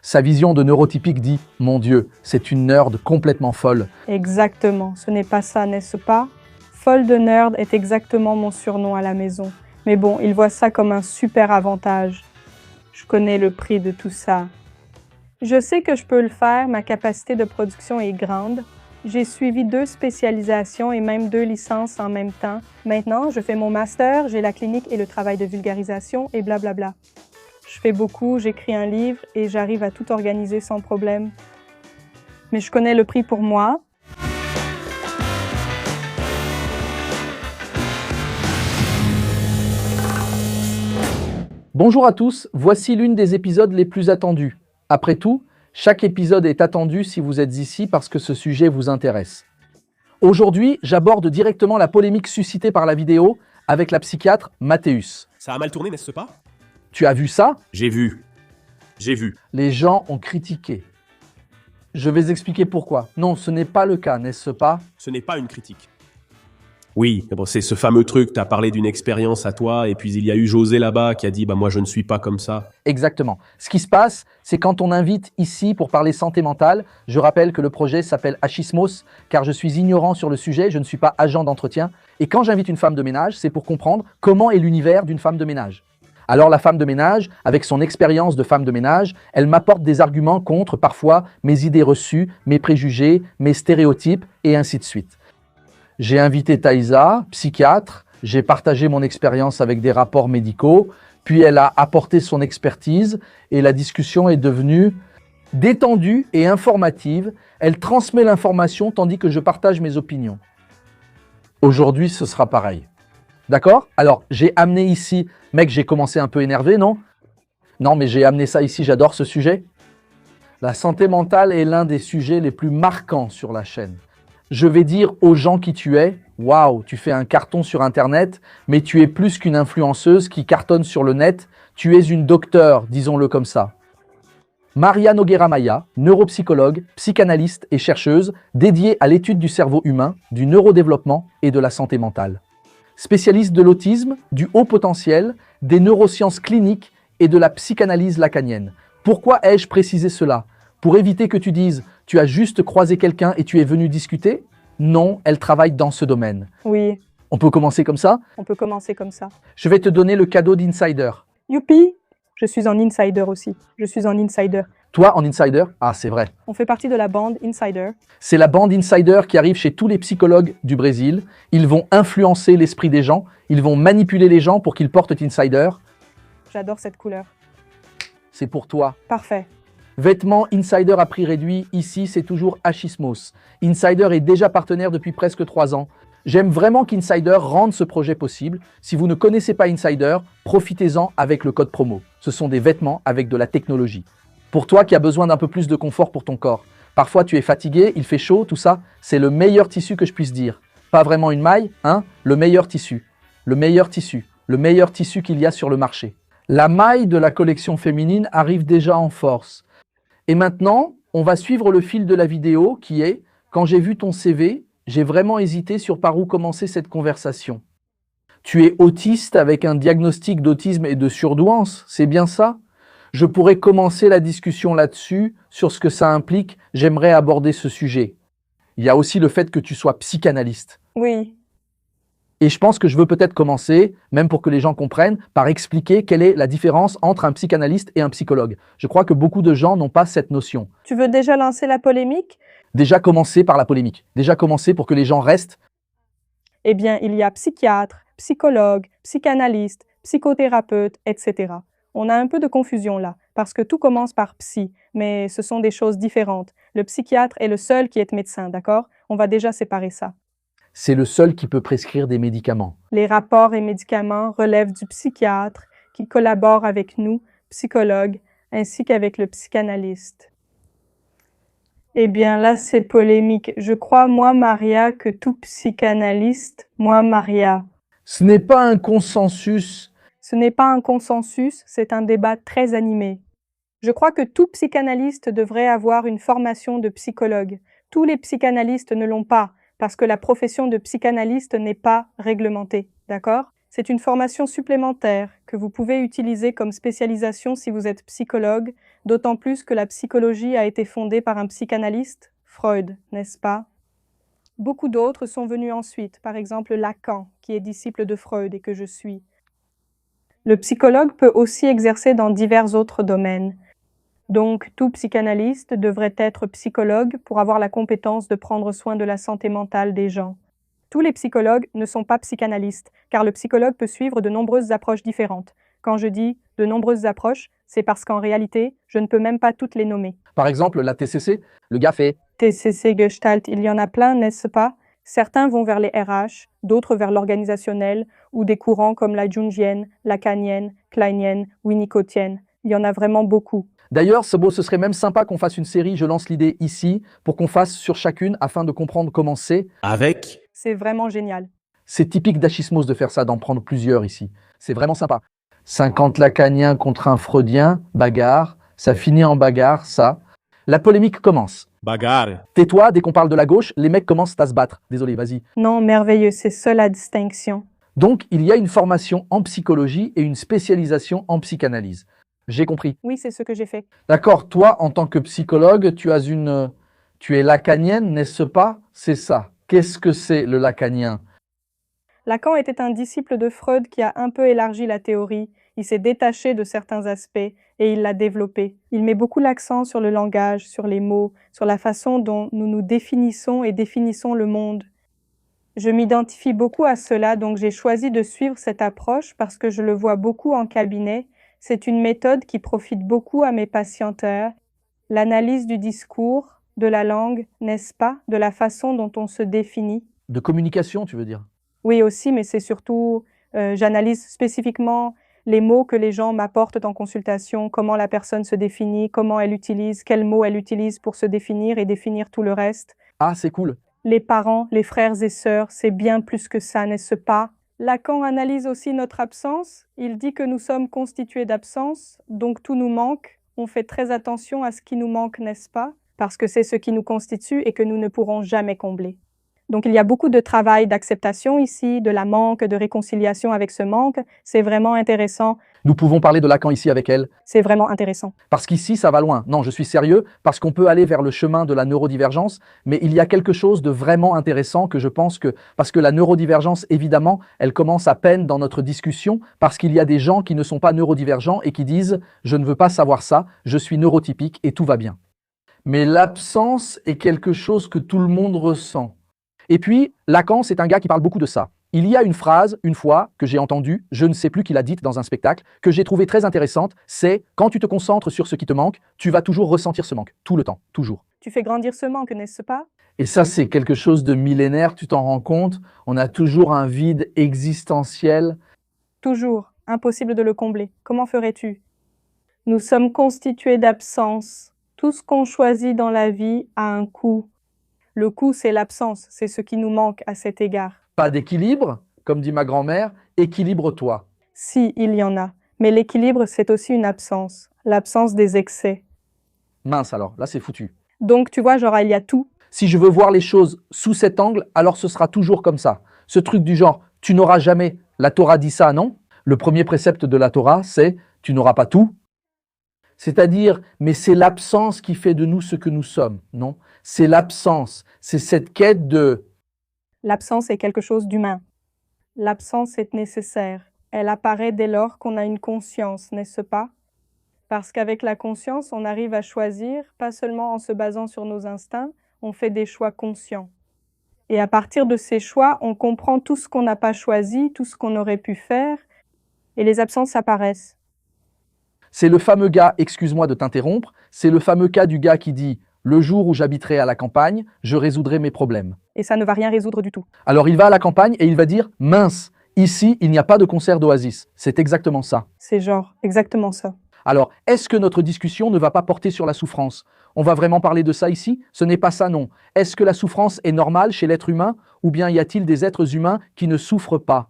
Sa vision de neurotypique dit « Mon Dieu, c'est une nerd complètement folle ». Exactement, ce n'est pas ça, n'est-ce pas? Folle de nerd est exactement mon surnom à la maison. Mais bon, il voit ça comme un super avantage. Je connais le prix de tout ça. Je sais que je peux le faire, ma capacité de production est grande. J'ai suivi 2 spécialisations et même 2 licences en même temps. Maintenant, je fais mon master, j'ai la clinique et le travail de vulgarisation et blablabla. Je fais beaucoup, j'écris un livre et j'arrive à tout organiser sans problème. Mais je connais le prix pour moi. Bonjour à tous, voici l'une des épisodes les plus attendus. Après tout, chaque épisode est attendu si vous êtes ici parce que ce sujet vous intéresse. Aujourd'hui, j'aborde directement la polémique suscitée par la vidéo avec la psychiatre Mathéus. Ça a mal tourné, n'est-ce pas? Tu as vu ça? J'ai vu. Les gens ont critiqué. Je vais expliquer pourquoi. Non, ce n'est pas le cas, n'est-ce pas? Ce n'est pas une critique. Oui, bon, c'est ce fameux truc, tu as parlé d'une expérience à toi, et puis il y a eu José là-bas qui a dit « moi je ne suis pas comme ça ». Exactement. Ce qui se passe, c'est quand on invite ici pour parler santé mentale, je rappelle que le projet s'appelle Achismos, car je suis ignorant sur le sujet, je ne suis pas agent d'entretien, et quand j'invite une femme de ménage, c'est pour comprendre comment est l'univers d'une femme de ménage. Alors la femme de ménage, avec son expérience de femme de ménage, elle m'apporte des arguments contre parfois mes idées reçues, mes préjugés, mes stéréotypes, et ainsi de suite. J'ai invité Thaïsa, psychiatre, j'ai partagé mon expérience avec des rapports médicaux, puis elle a apporté son expertise et la discussion est devenue détendue et informative. Elle transmet l'information tandis que je partage mes opinions. Aujourd'hui, ce sera pareil. D'accord? Alors, j'ai amené ici... Mec, j'ai commencé un peu énervé, non? Non, mais j'ai amené ça ici, j'adore ce sujet. La santé mentale est l'un des sujets les plus marquants sur la chaîne. Je vais dire aux gens qui tu es, waouh, tu fais un carton sur Internet, mais tu es plus qu'une influenceuse qui cartonne sur le net, tu es une docteure, disons-le comme ça. Maria Nogueira Maya, neuropsychologue, psychanalyste et chercheuse dédiée à l'étude du cerveau humain, du neurodéveloppement et de la santé mentale. Spécialiste de l'autisme, du haut potentiel, des neurosciences cliniques et de la psychanalyse lacanienne. Pourquoi ai-je précisé cela? Pour éviter que tu dises « tu as juste croisé quelqu'un et tu es venu discuter ?» Non, elle travaille dans ce domaine. Oui, On peut commencer comme ça? on peut commencer comme ça. Je vais te donner le cadeau d'insider. Youpi! Je suis en insider aussi. Je suis en insider. Toi, en insider? Ah, c'est vrai. On fait partie de la bande Insider. C'est la bande insider qui arrive chez tous les psychologues du Brésil. Ils vont influencer l'esprit des gens. Ils vont manipuler les gens pour qu'ils portent insider. J'adore cette couleur. C'est pour toi. Parfait. Vêtements Insider à prix réduit, ici c'est toujours Achismos. Insider est déjà partenaire depuis presque 3 ans. J'aime vraiment qu'Insider rende ce projet possible. Si vous ne connaissez pas Insider, profitez-en avec le code promo. Ce sont des vêtements avec de la technologie. Pour toi qui as besoin d'un peu plus de confort pour ton corps. Parfois tu es fatigué, il fait chaud, tout ça, c'est le meilleur tissu que je puisse dire. Pas vraiment une maille, hein? Le meilleur tissu. Le meilleur tissu. Le meilleur tissu qu'il y a sur le marché. La maille de la collection féminine arrive déjà en force. Et maintenant, on va suivre le fil de la vidéo qui est « Quand j'ai vu ton CV, j'ai vraiment hésité sur par où commencer cette conversation. » Tu es autiste avec un diagnostic d'autisme et de surdouance, c'est bien ça? Je pourrais commencer la discussion là-dessus, sur ce que ça implique, j'aimerais aborder ce sujet. Il y a aussi le fait que tu sois psychanalyste. Oui. Et je pense que je veux peut-être commencer, même pour que les gens comprennent, par expliquer quelle est la différence entre un psychanalyste et un psychologue. Je crois que beaucoup de gens n'ont pas cette notion. Tu veux déjà lancer la polémique? Déjà commencer par la polémique. Déjà commencer pour que les gens restent. Eh bien, il y a psychiatre, psychologue, psychanalyste, psychothérapeute, etc. On a un peu de confusion là, parce que tout commence par psy, mais ce sont des choses différentes. Le psychiatre est le seul qui est médecin, d'accord? On va déjà séparer ça. C'est le seul qui peut prescrire des médicaments. Les rapports et médicaments relèvent du psychiatre qui collabore avec nous, psychologues, ainsi qu'avec le psychanalyste. Eh bien là, c'est polémique. Je crois, moi, Maria, que tout psychanalyste, moi, Maria. Ce n'est pas un consensus. Ce n'est pas un consensus, c'est un débat très animé. Je crois que tout psychanalyste devrait avoir une formation de psychologue. Tous les psychanalystes ne l'ont pas, parce que la profession de psychanalyste n'est pas réglementée, d'accord? C'est une formation supplémentaire que vous pouvez utiliser comme spécialisation si vous êtes psychologue, d'autant plus que la psychologie a été fondée par un psychanalyste, Freud, n'est-ce pas? Beaucoup d'autres sont venus ensuite, par exemple Lacan, qui est disciple de Freud et que je suis. Le psychologue peut aussi exercer dans divers autres domaines. Donc, tout psychanalyste devrait être psychologue pour avoir la compétence de prendre soin de la santé mentale des gens. Tous les psychologues ne sont pas psychanalystes, car le psychologue peut suivre de nombreuses approches différentes. Quand je dis de nombreuses approches, c'est parce qu'en réalité, je ne peux même pas toutes les nommer. Par exemple, la TCC, le gars fait TCC, Gestalt, il y en a plein, n'est-ce pas? Certains vont vers les RH, d'autres vers l'organisationnel, ou des courants comme la jungienne, lacanienne, kleinienne, winnicottienne. Il y en a vraiment beaucoup. D'ailleurs, ce serait même sympa qu'on fasse une série, je lance l'idée ici, pour qu'on fasse sur chacune afin de comprendre comment c'est. Avec C'est vraiment génial. C'est typique d'Achismos de faire ça, d'en prendre plusieurs ici. C'est vraiment sympa. 50 lacaniens contre un freudien, bagarre. Ça finit en bagarre, ça. La polémique commence. bagarre. Tais-toi, dès qu'on parle de la gauche, les mecs commencent à se battre. Désolé, vas-y. Non, merveilleux, c'est ça la distinction. Donc, il y a une formation en psychologie et une spécialisation en psychanalyse. J'ai compris. Oui, c'est ce que j'ai fait. D'accord, toi, en tant que psychologue, tu es lacanienne, n'est-ce pas? C'est ça. Qu'est-ce que c'est le lacanien? Lacan était un disciple de Freud qui a un peu élargi la théorie. Il s'est détaché de certains aspects et il l'a développé. Il met beaucoup l'accent sur le langage, sur les mots, sur la façon dont nous nous définissons et définissons le monde. Je m'identifie beaucoup à cela, donc j'ai choisi de suivre cette approche parce que je le vois beaucoup en cabinet. C'est une méthode qui profite beaucoup à mes patienteurs. L'analyse du discours, de la langue, n'est-ce pas, de la façon dont on se définit. De communication, tu veux dire? Oui aussi, mais c'est surtout, j'analyse spécifiquement les mots que les gens m'apportent en consultation, comment la personne se définit, comment elle utilise, quels mots elle utilise pour se définir et définir tout le reste. Ah, c'est cool. Les parents, les frères et sœurs, c'est bien plus que ça, n'est-ce pas? Lacan analyse aussi notre absence. Il dit que nous sommes constitués d'absence, donc tout nous manque. On fait très attention à ce qui nous manque, n'est-ce pas? Parce que c'est ce qui nous constitue et que nous ne pourrons jamais combler. Donc il y a beaucoup de travail d'acceptation ici, de la manque, de réconciliation avec ce manque. C'est vraiment intéressant. Nous pouvons parler de Lacan ici avec elle. C'est vraiment intéressant. Parce qu'ici, ça va loin. Non, je suis sérieux, parce qu'on peut aller vers le chemin de la neurodivergence, mais il y a quelque chose de vraiment intéressant que je pense que, parce que la neurodivergence, évidemment, elle commence à peine dans notre discussion, parce qu'il y a des gens qui ne sont pas neurodivergents et qui disent « je ne veux pas savoir ça, je suis neurotypique et tout va bien ». Mais l'absence est quelque chose que tout le monde ressent. Et puis, Lacan, c'est un gars qui parle beaucoup de ça. Il y a une phrase, une fois, que j'ai entendue, je ne sais plus qui l'a dite dans un spectacle, que j'ai trouvée très intéressante, c'est « quand tu te concentres sur ce qui te manque, tu vas toujours ressentir ce manque, tout le temps, toujours ». Tu fais grandir ce manque, n'est-ce pas? Et ça, c'est quelque chose de millénaire, tu t'en rends compte? On a toujours un vide existentiel. Toujours. Impossible de le combler. Comment ferais-tu? Nous sommes constitués d'absence. Tout ce qu'on choisit dans la vie a un coût. Le coût, c'est l'absence, c'est ce qui nous manque à cet égard. Pas d'équilibre, comme dit ma grand-mère, équilibre-toi. Si, il y en a. Mais l'équilibre, c'est aussi une absence. L'absence des excès. Mince alors, là c'est foutu. Donc, tu vois, genre, il y a tout. Si je veux voir les choses sous cet angle, alors ce sera toujours comme ça. Ce truc du genre, tu n'auras jamais, la Torah dit ça, non? Le premier précepte de la Torah, c'est, tu n'auras pas tout. C'est-à-dire, mais c'est l'absence qui fait de nous ce que nous sommes, non? C'est l'absence, c'est cette quête de... L'absence est quelque chose d'humain. L'absence est nécessaire. Elle apparaît dès lors qu'on a une conscience, n'est-ce pas? Parce qu'avec la conscience, on arrive à choisir, pas seulement en se basant sur nos instincts, on fait des choix conscients. Et à partir de ces choix, on comprend tout ce qu'on n'a pas choisi, tout ce qu'on aurait pu faire, et les absences apparaissent. C'est le fameux gars, excuse-moi de t'interrompre, c'est le fameux cas du gars qui dit « Le jour où j'habiterai à la campagne, je résoudrai mes problèmes. » Et ça ne va rien résoudre du tout. Alors il va à la campagne et il va dire « Mince, ici, il n'y a pas de concert d'Oasis. » C'est exactement ça. C'est genre exactement ça. Alors, est-ce que notre discussion ne va pas porter sur la souffrance? On va vraiment parler de ça ici? Ce n'est pas ça, non. Est-ce que la souffrance est normale chez l'être humain ou bien y a-t-il des êtres humains qui ne souffrent pas?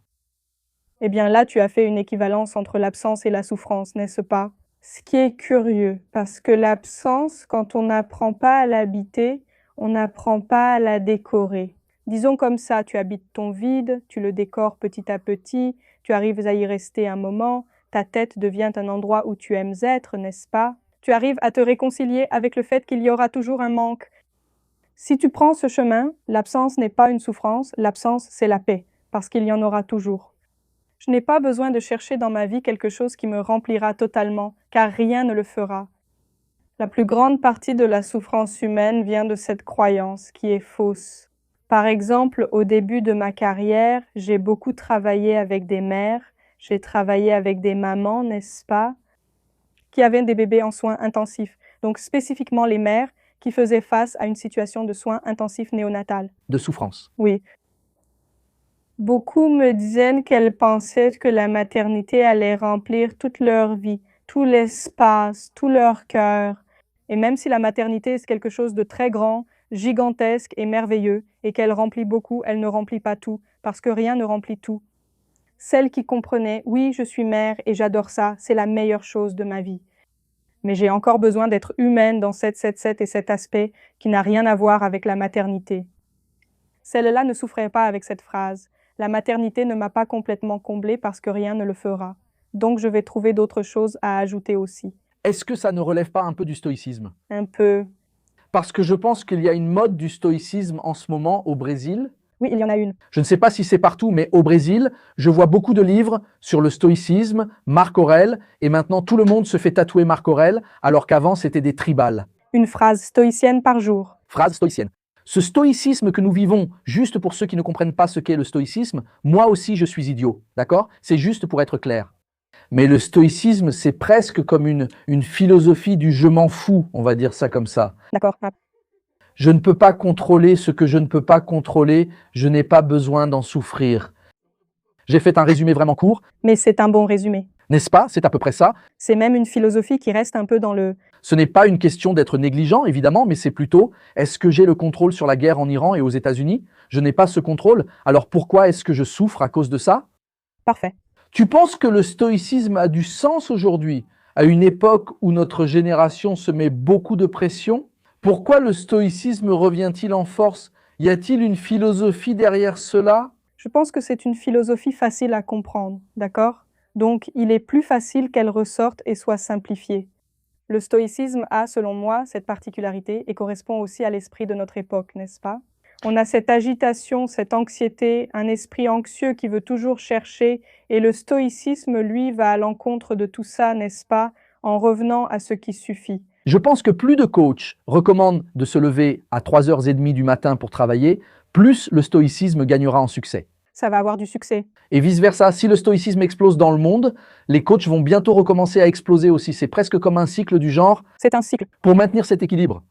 Eh bien là, tu as fait une équivalence entre l'absence et la souffrance, n'est-ce pas? Ce qui est curieux, parce que l'absence, quand on n'apprend pas à l'habiter, on n'apprend pas à la décorer. Disons comme ça, tu habites ton vide, tu le décores petit à petit, tu arrives à y rester un moment, Ta tête devient un endroit où tu aimes être, n'est-ce pas? Tu arrives à te réconcilier avec le fait qu'il y aura toujours un manque. Si tu prends ce chemin, l'absence n'est pas une souffrance, l'absence c'est la paix, parce qu'il y en aura toujours. Je n'ai pas besoin de chercher dans ma vie quelque chose qui me remplira totalement, car rien ne le fera. La plus grande partie de la souffrance humaine vient de cette croyance qui est fausse. Par exemple, au début de ma carrière, j'ai beaucoup travaillé avec des mères, j'ai travaillé avec des mamans, n'est-ce pas, qui avaient des bébés en soins intensifs. Donc spécifiquement les mères qui faisaient face à une situation de soins intensifs néonatales. De souffrance. Oui. Beaucoup me disaient qu'elles pensaient que la maternité allait remplir toute leur vie, tout l'espace, tout leur cœur. Et même si la maternité est quelque chose de très grand, gigantesque et merveilleux, et qu'elle remplit beaucoup, elle ne remplit pas tout, parce que rien ne remplit tout. Celles qui comprenaient, oui, je suis mère et j'adore ça, c'est la meilleure chose de ma vie. Mais j'ai encore besoin d'être humaine dans et cet aspect qui n'a rien à voir avec la maternité. Celle-là ne souffrait pas avec cette phrase. La maternité ne m'a pas complètement comblée parce que rien ne le fera. Donc je vais trouver d'autres choses à ajouter aussi. Est-ce que ça ne relève pas un peu du stoïcisme? Un peu. Parce que je pense qu'il y a une mode du stoïcisme en ce moment au Brésil. Oui, il y en a une. Je ne sais pas si c'est partout, mais au Brésil, je vois beaucoup de livres sur le stoïcisme, Marc Aurèle, et maintenant tout le monde se fait tatouer Marc Aurèle, alors qu'avant c'était des tribales. Une phrase stoïcienne par jour. Phrase stoïcienne. Ce stoïcisme que nous vivons, juste pour ceux qui ne comprennent pas ce qu'est le stoïcisme, moi aussi je suis idiot, d'accord? C'est juste pour être clair. Mais le stoïcisme, c'est presque comme une philosophie du je m'en fous, on va dire ça comme ça. D'accord. Je ne peux pas contrôler ce que je ne peux pas contrôler, je n'ai pas besoin d'en souffrir. J'ai fait un résumé vraiment court. Mais c'est un bon résumé. N'est-ce pas? C'est à peu près ça. C'est même une philosophie qui reste un peu dans le... Ce n'est pas une question d'être négligent, évidemment, mais c'est plutôt, est-ce que j'ai le contrôle sur la guerre en Iran et aux États-Unis? Je n'ai pas ce contrôle, alors pourquoi est-ce que je souffre à cause de ça? Parfait. Tu penses que le stoïcisme a du sens aujourd'hui, à une époque où notre génération se met beaucoup de pression? Pourquoi le stoïcisme revient-il en force? Y a-t-il une philosophie derrière cela? Je pense que c'est une philosophie facile à comprendre, d'accord? Donc, il est plus facile qu'elle ressorte et soit simplifiée. Le stoïcisme a, selon moi, cette particularité et correspond aussi à l'esprit de notre époque, n'est-ce pas? On a cette agitation, cette anxiété, un esprit anxieux qui veut toujours chercher, et le stoïcisme, lui, va à l'encontre de tout ça, n'est-ce pas, en revenant à ce qui suffit. Je pense que plus de coachs recommandent de se lever à 3h30 du matin pour travailler, plus le stoïcisme gagnera en succès. Ça va avoir du succès. Et vice-versa, si le stoïcisme explose dans le monde, les coachs vont bientôt recommencer à exploser aussi. C'est presque comme un cycle du genre. C'est un cycle. Pour maintenir cet équilibre,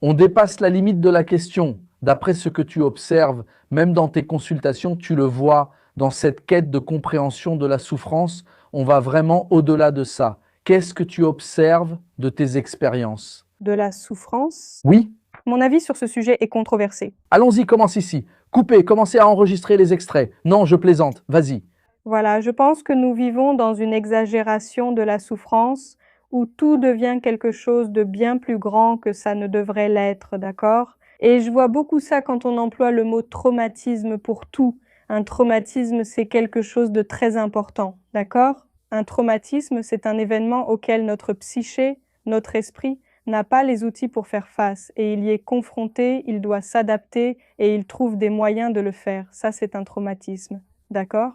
on dépasse la limite de la question. D'après ce que tu observes, même dans tes consultations, tu le vois, dans cette quête de compréhension de la souffrance, on va vraiment au-delà de ça. Qu'est-ce que tu observes de tes expériences? De la souffrance? Oui? Mon avis sur ce sujet est controversé. Allons-y, commence ici. Coupez, commencez à enregistrer les extraits. Non, je plaisante, vas-y. Voilà, je pense que nous vivons dans une exagération de la souffrance où tout devient quelque chose de bien plus grand que ça ne devrait l'être, d'accord? Et je vois beaucoup ça quand on emploie le mot traumatisme pour tout. Un traumatisme, c'est quelque chose de très important, d'accord? Un traumatisme, c'est un événement auquel notre psyché, notre esprit, n'a pas les outils pour faire face et il y est confronté, il doit s'adapter et il trouve des moyens de le faire. Ça, c'est un traumatisme, d'accord?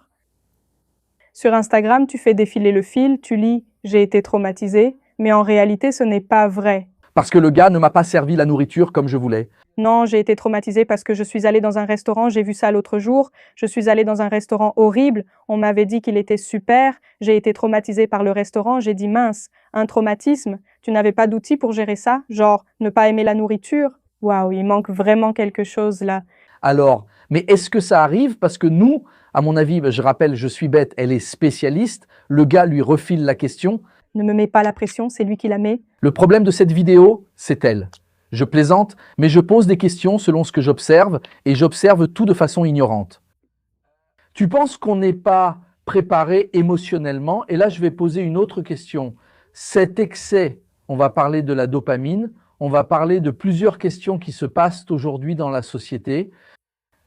Sur Instagram, tu fais défiler le fil, tu lis « j'ai été traumatisé », mais en réalité, ce n'est pas vrai. Parce que le gars ne m'a pas servi la nourriture comme je voulais. Non, j'ai été traumatisée parce que je suis allée dans un restaurant, j'ai vu ça l'autre jour, je suis allée dans un restaurant horrible, on m'avait dit qu'il était super, j'ai été traumatisée par le restaurant, j'ai dit mince, un traumatisme, tu n'avais pas d'outils pour gérer ça, genre ne pas aimer la nourriture? Waouh, il manque vraiment quelque chose là. Alors, mais est-ce que ça arrive? Parce que nous, à mon avis, je rappelle, je suis bête, elle est spécialiste, le gars lui refile la question. Ne me mets pas la pression, c'est lui qui la met. Le problème de cette vidéo, c'est elle. Je plaisante, mais je pose des questions selon ce que j'observe, et j'observe tout de façon ignorante. Tu penses qu'on n'est pas préparé émotionnellement? Et là, je vais poser une autre question. Cet excès, on va parler de la dopamine, on va parler de plusieurs questions qui se passent aujourd'hui dans la société.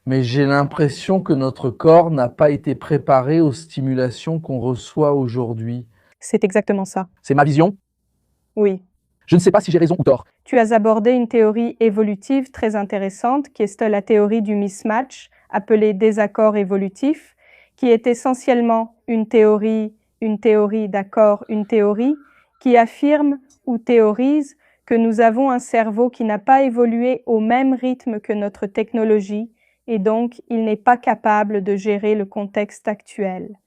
Mais j'ai l'impression que notre corps n'a pas été préparé aux stimulations qu'on reçoit aujourd'hui. C'est exactement ça. C'est ma vision. Oui. Je ne sais pas si j'ai raison ou tort. Tu as abordé une théorie évolutive très intéressante, qui est la théorie du mismatch, appelée désaccord évolutif, qui est essentiellement une théorie d'accord, une théorie qui affirme ou théorise que nous avons un cerveau qui n'a pas évolué au même rythme que notre technologie et donc il n'est pas capable de gérer le contexte actuel.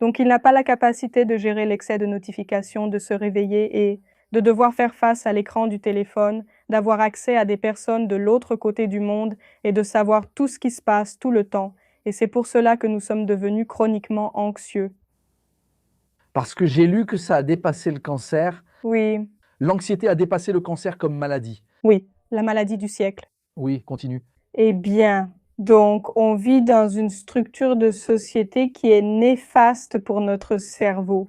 Donc il n'a pas la capacité de gérer l'excès de notifications, de se réveiller et de devoir faire face à l'écran du téléphone, d'avoir accès à des personnes de l'autre côté du monde et de savoir tout ce qui se passe tout le temps. Et c'est pour cela que nous sommes devenus chroniquement anxieux. Parce que j'ai lu que ça a dépassé le cancer. Oui, L'anxiété a dépassé le cancer comme maladie. oui, la maladie du siècle. Oui, continue. Eh bien, donc on vit dans une structure de société qui est néfaste pour notre cerveau.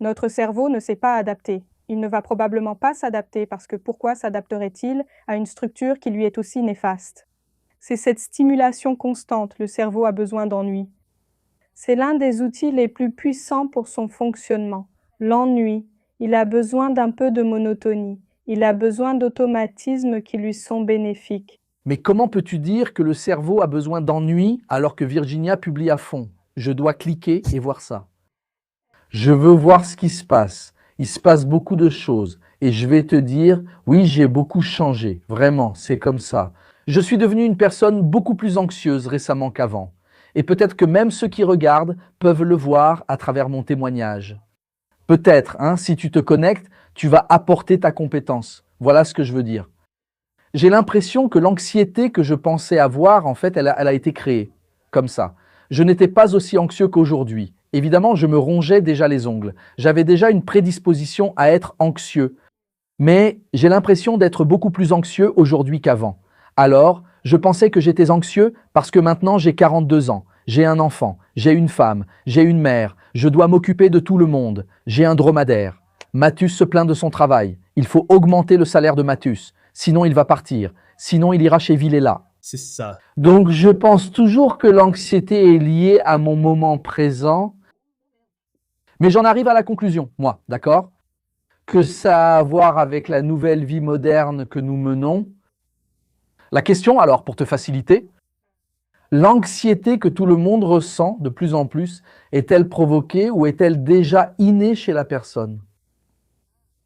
Notre cerveau ne s'est pas adapté. Il ne va probablement pas s'adapter parce que pourquoi s'adapterait-il à une structure qui lui est aussi néfaste? C'est cette stimulation constante, le cerveau a besoin d'ennui. C'est l'un des outils les plus puissants pour son fonctionnement. L'ennui, il a besoin d'un peu de monotonie, il a besoin d'automatismes qui lui sont bénéfiques. Mais comment peux-tu dire que le cerveau a besoin d'ennui alors que Virginia publie à fond? Je dois cliquer et voir ça. Je veux voir ce qui se passe. Il se passe beaucoup de choses. Et je vais te dire, oui, j'ai beaucoup changé. Vraiment, c'est comme ça. Je suis devenu une personne beaucoup plus anxieuse récemment qu'avant. Et peut-être que même ceux qui regardent peuvent le voir à travers mon témoignage. Peut-être, si tu te connectes, tu vas apporter ta compétence. Voilà ce que je veux dire. J'ai l'impression que l'anxiété que je pensais avoir, en fait, elle a été créée. Comme ça. Je n'étais pas aussi anxieux qu'aujourd'hui. Évidemment, je me rongeais déjà les ongles. J'avais déjà une prédisposition à être anxieux. Mais j'ai l'impression d'être beaucoup plus anxieux aujourd'hui qu'avant. Alors, je pensais que j'étais anxieux parce que maintenant j'ai 42 ans. J'ai un enfant, j'ai une femme, j'ai une mère, je dois m'occuper de tout le monde, j'ai un dromadaire. Mathus se plaint de son travail. Il faut augmenter le salaire de Mathus. Sinon, il va partir. Sinon, il ira chez Villela. C'est ça. Donc, je pense toujours que l'anxiété est liée à mon moment présent. Mais j'en arrive à la conclusion, moi, d'accord? Que ça a à voir avec la nouvelle vie moderne que nous menons. La question, alors, pour te faciliter, l'anxiété que tout le monde ressent de plus en plus, est-elle provoquée ou est-elle déjà innée chez la personne?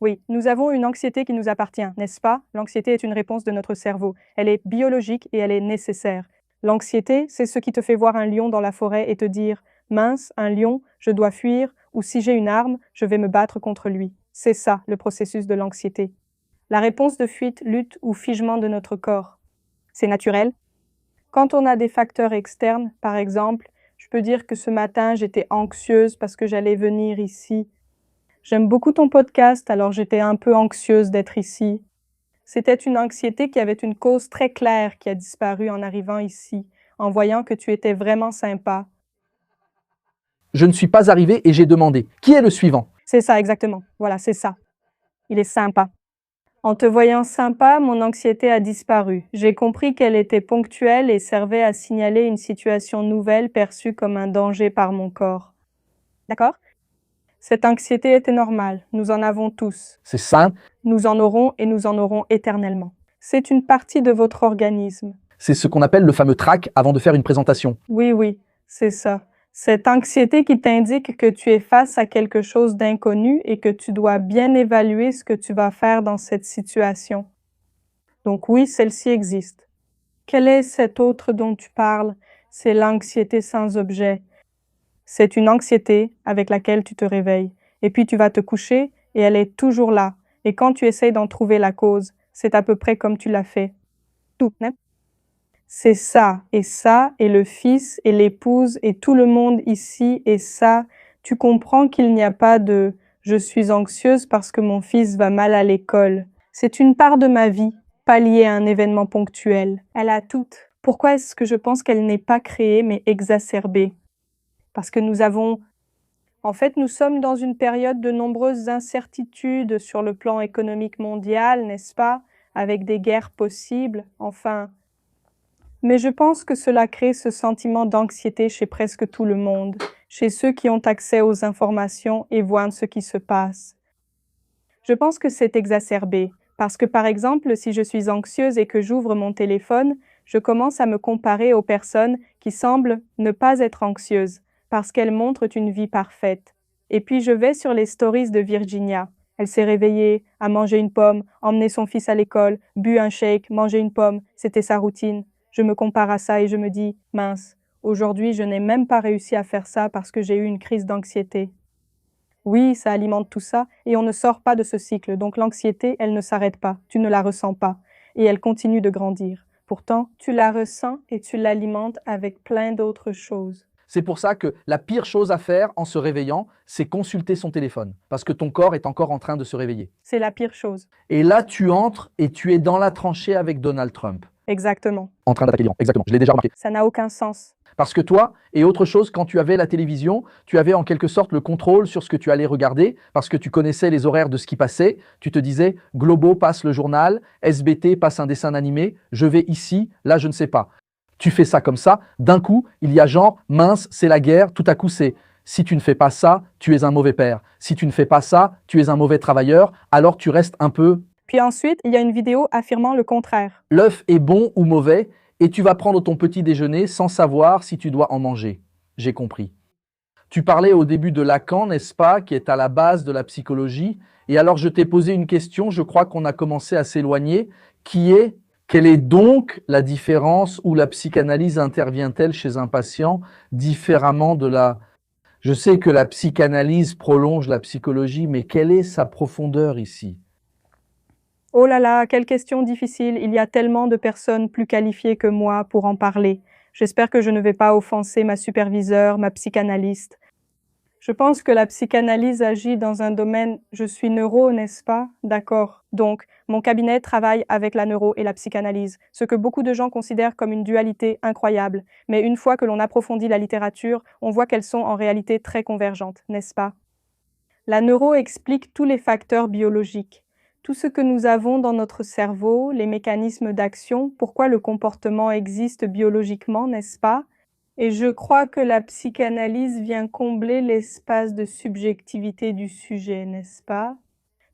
Oui, nous avons une anxiété qui nous appartient, n'est-ce pas? L'anxiété est une réponse de notre cerveau. Elle est biologique et elle est nécessaire. L'anxiété, c'est ce qui te fait voir un lion dans la forêt et te dire « Mince, un lion, je dois fuir » ou « Si j'ai une arme, je vais me battre contre lui ». C'est ça, le processus de l'anxiété. La réponse de fuite, lutte ou figement de notre corps. C'est naturel. Quand on a des facteurs externes, par exemple, je peux dire que ce matin, j'étais anxieuse parce que j'allais venir ici. J'aime beaucoup ton podcast, alors j'étais un peu anxieuse d'être ici. C'était une anxiété qui avait une cause très claire qui a disparu en arrivant ici, en voyant que tu étais vraiment sympa. Je ne suis pas arrivé et j'ai demandé « Qui est le suivant ?» C'est ça, exactement. Voilà, c'est ça. Il est sympa. En te voyant sympa, mon anxiété a disparu. J'ai compris qu'elle était ponctuelle et servait à signaler une situation nouvelle perçue comme un danger par mon corps. D'accord? Cette anxiété était normale. Nous en avons tous. C'est simple, Nous en aurons et nous en aurons éternellement. C'est une partie de votre organisme. c'est ce qu'on appelle le fameux track avant de faire une présentation. Oui, c'est ça. Cette anxiété qui t'indique que tu es face à quelque chose d'inconnu et que tu dois bien évaluer ce que tu vas faire dans cette situation. Donc oui, celle-ci existe. Quelle est cette autre dont tu parles? C'est l'anxiété sans objet. C'est une anxiété avec laquelle tu te réveilles. Et puis tu vas te coucher et elle est toujours là. Et quand tu essaies d'en trouver la cause, c'est à peu près comme tu l'as fait. Tout, hein? C'est ça, et le fils, et l'épouse, et tout le monde ici, et ça. Tu comprends qu'il n'y a pas de « je suis anxieuse parce que mon fils va mal à l'école ». C'est une part de ma vie, pas liée à un événement ponctuel. Elle a toutes. Pourquoi est-ce que je pense qu'elle n'est pas créée mais exacerbée? Parce que nous sommes dans une période de nombreuses incertitudes sur le plan économique mondial, n'est-ce pas? Avec des guerres possibles, enfin... Mais je pense que cela crée ce sentiment d'anxiété chez presque tout le monde, chez ceux qui ont accès aux informations et voient ce qui se passe. Je pense que c'est exacerbé, parce que par exemple, si je suis anxieuse et que j'ouvre mon téléphone, je commence à me comparer aux personnes qui semblent ne pas être anxieuses, parce qu'elles montrent une vie parfaite. Et puis je vais sur les stories de Virginia. Elle s'est réveillée, a mangé une pomme, emmené son fils à l'école, bu un shake, mangé une pomme, c'était sa routine. Je me compare à ça et je me dis, mince, aujourd'hui je n'ai même pas réussi à faire ça parce que j'ai eu une crise d'anxiété. Oui, ça alimente tout ça et on ne sort pas de ce cycle, donc l'anxiété, elle ne s'arrête pas, tu ne la ressens pas et elle continue de grandir. Pourtant, tu la ressens et tu l'alimentes avec plein d'autres choses. C'est pour ça que la pire chose à faire en se réveillant, c'est consulter son téléphone, parce que ton corps est encore en train de se réveiller. C'est la pire chose. Et là, tu entres et tu es dans la tranchée avec Donald Trump. Exactement. En train d'attaquer l'Iran. Exactement, je l'ai déjà remarqué. Ça n'a aucun sens. Parce que toi, et autre chose, quand tu avais la télévision, tu avais en quelque sorte le contrôle sur ce que tu allais regarder, parce que tu connaissais les horaires de ce qui passait. Tu te disais, Globo passe le journal, SBT passe un dessin animé, je vais ici, là je ne sais pas. Tu fais ça comme ça, d'un coup, il y a genre, mince, c'est la guerre, tout à coup c'est, si tu ne fais pas ça, tu es un mauvais père. Si tu ne fais pas ça, tu es un mauvais travailleur, alors tu restes un peu... Puis ensuite, il y a une vidéo affirmant le contraire. L'œuf est bon ou mauvais, et tu vas prendre ton petit déjeuner sans savoir si tu dois en manger. J'ai compris. Tu parlais au début de Lacan, n'est-ce pas, qui est à la base de la psychologie, et alors je t'ai posé une question, je crois qu'on a commencé à s'éloigner, qui est... Quelle est donc la différence où la psychanalyse intervient-elle chez un patient différemment de la... Je sais que la psychanalyse prolonge la psychologie, mais quelle est sa profondeur ici? Oh là là, quelle question difficile. Il y a tellement de personnes plus qualifiées que moi pour en parler. J'espère que je ne vais pas offenser ma superviseure, ma psychanalyste. Je pense que la psychanalyse agit dans un domaine, je suis neuro, n'est-ce pas? D'accord. Donc, mon cabinet travaille avec la neuro et la psychanalyse, ce que beaucoup de gens considèrent comme une dualité incroyable. Mais une fois que l'on approfondit la littérature, on voit qu'elles sont en réalité très convergentes, n'est-ce pas? La neuro explique tous les facteurs biologiques, tout ce que nous avons dans notre cerveau, les mécanismes d'action, pourquoi le comportement existe biologiquement, n'est-ce pas? Et je crois que la psychanalyse vient combler l'espace de subjectivité du sujet, n'est-ce pas?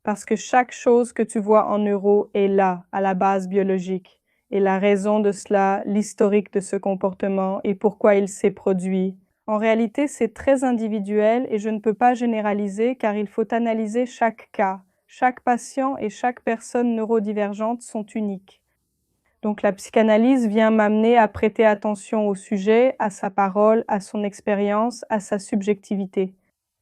Parce que chaque chose que tu vois en neuro est là, à la base biologique. Et la raison de cela, l'historique de ce comportement et pourquoi il s'est produit. En réalité, c'est très individuel et je ne peux pas généraliser car il faut analyser chaque cas. Chaque patient et chaque personne neurodivergente sont uniques. Donc la psychanalyse vient m'amener à prêter attention au sujet, à sa parole, à son expérience, à sa subjectivité.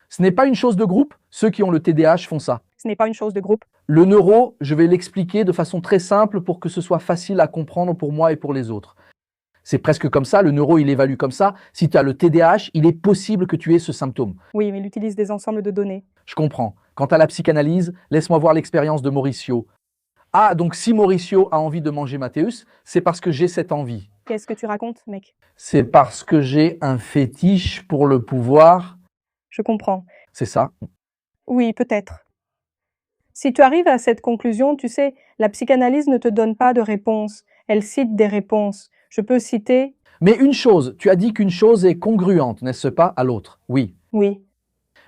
Ce n'est pas une chose de groupe, ceux qui ont le TDAH font ça. Ce n'est pas une chose de groupe. Le neuro, je vais l'expliquer de façon très simple pour que ce soit facile à comprendre pour moi et pour les autres. C'est presque comme ça, le neuro il évalue comme ça. Si tu as le TDAH, il est possible que tu aies ce symptôme. Oui, mais il utilise des ensembles de données. Je comprends. Quant à la psychanalyse, laisse-moi voir l'expérience de Mauricio. Ah, donc si Mauricio a envie de manger Mathéus, c'est parce que j'ai cette envie. Qu'est-ce que tu racontes, mec? C'est parce que j'ai un fétiche pour le pouvoir. Je comprends. C'est ça. Oui, peut-être. Si tu arrives à cette conclusion, tu sais, la psychanalyse ne te donne pas de réponse. Elle cite des réponses. Je peux citer... Mais une chose, tu as dit qu'une chose est congruente, n'est-ce pas, à l'autre? Oui. Oui.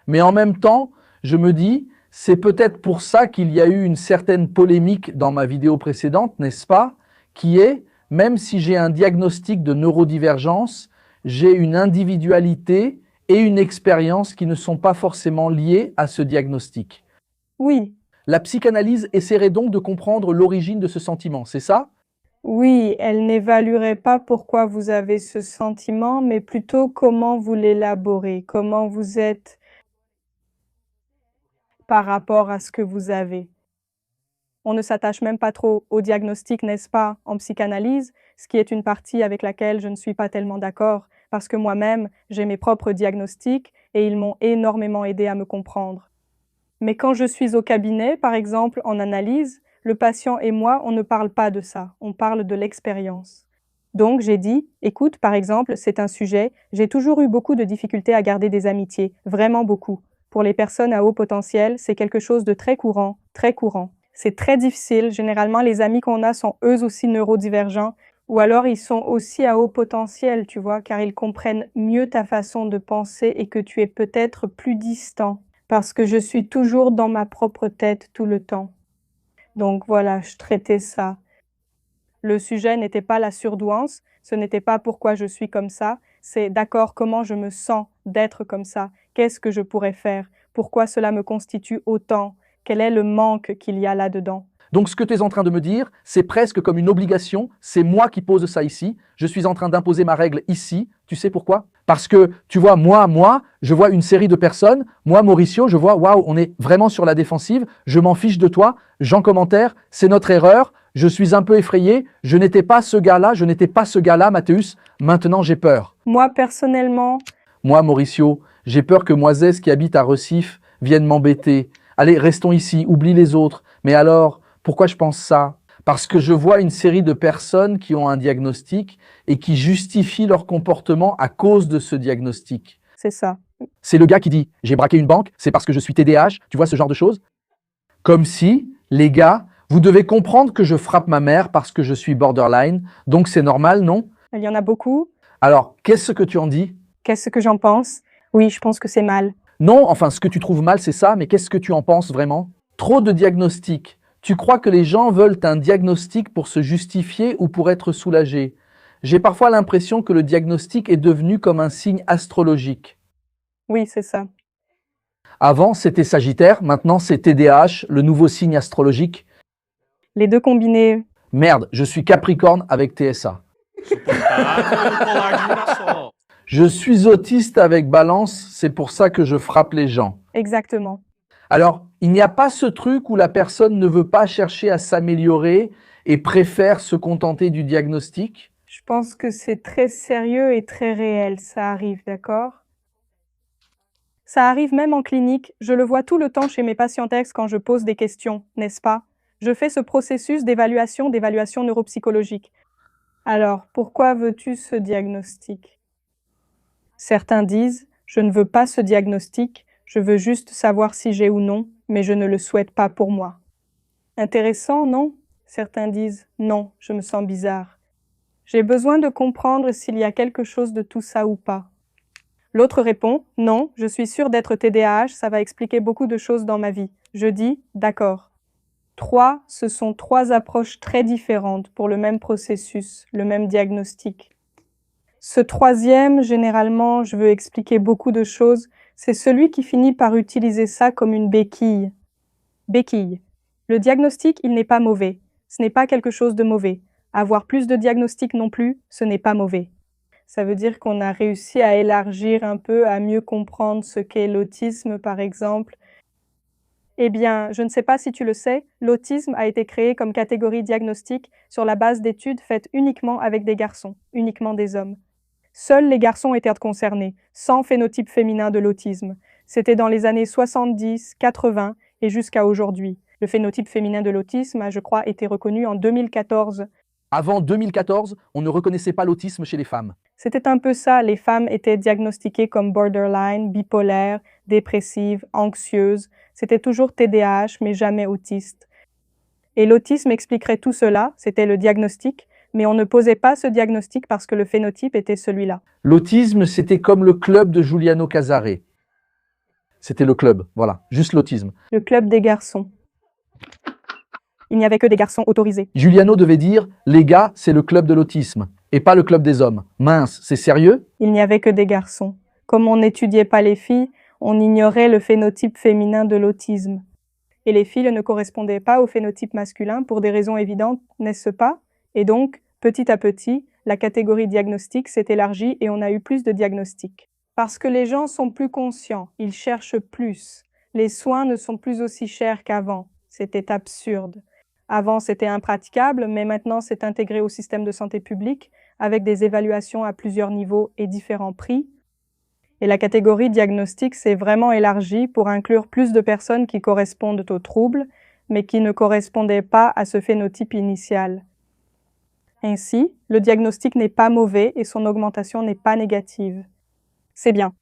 Mais en même temps, je me dis, c'est peut-être pour ça qu'il y a eu une certaine polémique dans ma vidéo précédente, n'est-ce pas? Qui est, même si j'ai un diagnostic de neurodivergence, j'ai une individualité et une expérience qui ne sont pas forcément liées à ce diagnostic. Oui. La psychanalyse essaierait donc de comprendre l'origine de ce sentiment, c'est ça? Oui, elle n'évaluerait pas pourquoi vous avez ce sentiment, mais plutôt comment vous l'élaborez, comment vous êtes par rapport à ce que vous avez. On ne s'attache même pas trop au diagnostic, n'est-ce pas, en psychanalyse, ce qui est une partie avec laquelle je ne suis pas tellement d'accord, parce que moi-même, j'ai mes propres diagnostics et ils m'ont énormément aidé à me comprendre. Mais quand je suis au cabinet, par exemple, en analyse, le patient et moi, on ne parle pas de ça, on parle de l'expérience. Donc j'ai dit, écoute, par exemple, c'est un sujet, j'ai toujours eu beaucoup de difficultés à garder des amitiés, vraiment beaucoup. Pour les personnes à haut potentiel, c'est quelque chose de très courant, très courant. C'est très difficile, généralement les amis qu'on a sont eux aussi neurodivergents. Ou alors ils sont aussi à haut potentiel, tu vois, car ils comprennent mieux ta façon de penser et que tu es peut-être plus distant, parce que je suis toujours dans ma propre tête tout le temps. Donc voilà, je traitais ça. Le sujet n'était pas la surdouance, ce n'était pas pourquoi je suis comme ça, c'est d'accord comment je me sens d'être comme ça, qu'est-ce que je pourrais faire, pourquoi cela me constitue autant, quel est le manque qu'il y a là-dedans. Donc ce que tu es en train de me dire, c'est presque comme une obligation, c'est moi qui pose ça ici, je suis en train d'imposer ma règle ici, tu sais pourquoi? Parce que, tu vois, moi, je vois une série de personnes, moi, Mauricio, je vois, waouh, on est vraiment sur la défensive, je m'en fiche de toi, Jean commentaire, c'est notre erreur, je suis un peu effrayé, je n'étais pas ce gars-là, Mathéus, maintenant j'ai peur. Moi, personnellement, Moi, Mauricio, j'ai peur que Moisès qui habite à Recife vienne m'embêter. Allez, restons ici, oublie les autres. Mais alors, pourquoi je pense ça? Parce que je vois une série de personnes qui ont un diagnostic et qui justifient leur comportement à cause de ce diagnostic. c'est ça. C'est le gars qui dit « j'ai braqué une banque, c'est parce que je suis TDAH », tu vois ce genre de choses? Comme si, les gars, vous devez comprendre que je frappe ma mère parce que je suis borderline, donc c'est normal, non? Il y en a beaucoup. Alors, qu'est-ce que tu en dis? Qu'est-ce que j'en pense? Oui, je pense que c'est mal. Non, enfin, ce que tu trouves mal, c'est ça, mais qu'est-ce que tu en penses vraiment? Trop de diagnostics. Tu crois que les gens veulent un diagnostic pour se justifier ou pour être soulagés? J'ai parfois l'impression que le diagnostic est devenu comme un signe astrologique. Oui, c'est ça. Avant, c'était Sagittaire, maintenant c'est TDAH, le nouveau signe astrologique. Les deux combinés, Merde, je suis Capricorne avec TSA. Je suis autiste avec Balance, c'est pour ça que je frappe les gens. exactement. Alors, il n'y a pas ce truc où la personne ne veut pas chercher à s'améliorer et préfère se contenter du diagnostic? Je pense que c'est très sérieux et très réel, ça arrive, d'accord? Ça arrive même en clinique, je le vois tout le temps chez mes patientex quand je pose des questions, n'est-ce pas? Je fais ce processus d'évaluation neuropsychologique. Alors, pourquoi veux-tu ce diagnostic? Certains disent, je ne veux pas ce diagnostic, je veux juste savoir si j'ai ou non, mais je ne le souhaite pas pour moi. Intéressant, non? Certains disent, non, je me sens bizarre. J'ai besoin de comprendre s'il y a quelque chose de tout ça ou pas. L'autre répond, non, je suis sûre d'être TDAH, ça va expliquer beaucoup de choses dans ma vie. Je dis, d'accord. Ce sont trois approches très différentes pour le même processus, le même diagnostic. Ce troisième, généralement, je veux expliquer beaucoup de choses, c'est celui qui finit par utiliser ça comme une béquille. Béquille. Le diagnostic, il n'est pas mauvais. Ce n'est pas quelque chose de mauvais. Avoir plus de diagnostics non plus, ce n'est pas mauvais. Ça veut dire qu'on a réussi à élargir un peu, à mieux comprendre ce qu'est l'autisme, par exemple. Eh bien, je ne sais pas si tu le sais, l'autisme a été créé comme catégorie diagnostique sur la base d'études faites uniquement avec des garçons, uniquement des hommes. Seuls les garçons étaient concernés, sans phénotype féminin de l'autisme. C'était dans les années 70, 80 et jusqu'à aujourd'hui. Le phénotype féminin de l'autisme a, je crois, été reconnu en 2014. Avant 2014, on ne reconnaissait pas l'autisme chez les femmes. C'était un peu ça, les femmes étaient diagnostiquées comme borderline, bipolaires, dépressives, anxieuses. C'était toujours TDAH, mais jamais autiste. Et l'autisme expliquerait tout cela, c'était le diagnostic, mais on ne posait pas ce diagnostic parce que le phénotype était celui-là. L'autisme, c'était comme le club de Giuliano Casare. C'était le club, voilà, juste l'autisme. Le club des garçons. Il n'y avait que des garçons autorisés. Giuliano devait dire « les gars, c'est le club de l'autisme » et pas le club des hommes. Mince, c'est sérieux? Il n'y avait que des garçons. Comme on n'étudiait pas les filles, on ignorait le phénotype féminin de l'autisme. Et les filles ne correspondaient pas au phénotype masculin pour des raisons évidentes, n'est-ce pas? Et donc, petit à petit, la catégorie diagnostic s'est élargie et on a eu plus de diagnostics. Parce que les gens sont plus conscients, ils cherchent plus. Les soins ne sont plus aussi chers qu'avant. C'était absurde. Avant, c'était impraticable, mais maintenant, c'est intégré au système de santé publique avec des évaluations à plusieurs niveaux et différents prix. Et la catégorie diagnostic s'est vraiment élargie pour inclure plus de personnes qui correspondent aux troubles, mais qui ne correspondaient pas à ce phénotype initial. Ainsi, le diagnostic n'est pas mauvais et son augmentation n'est pas négative. C'est bien.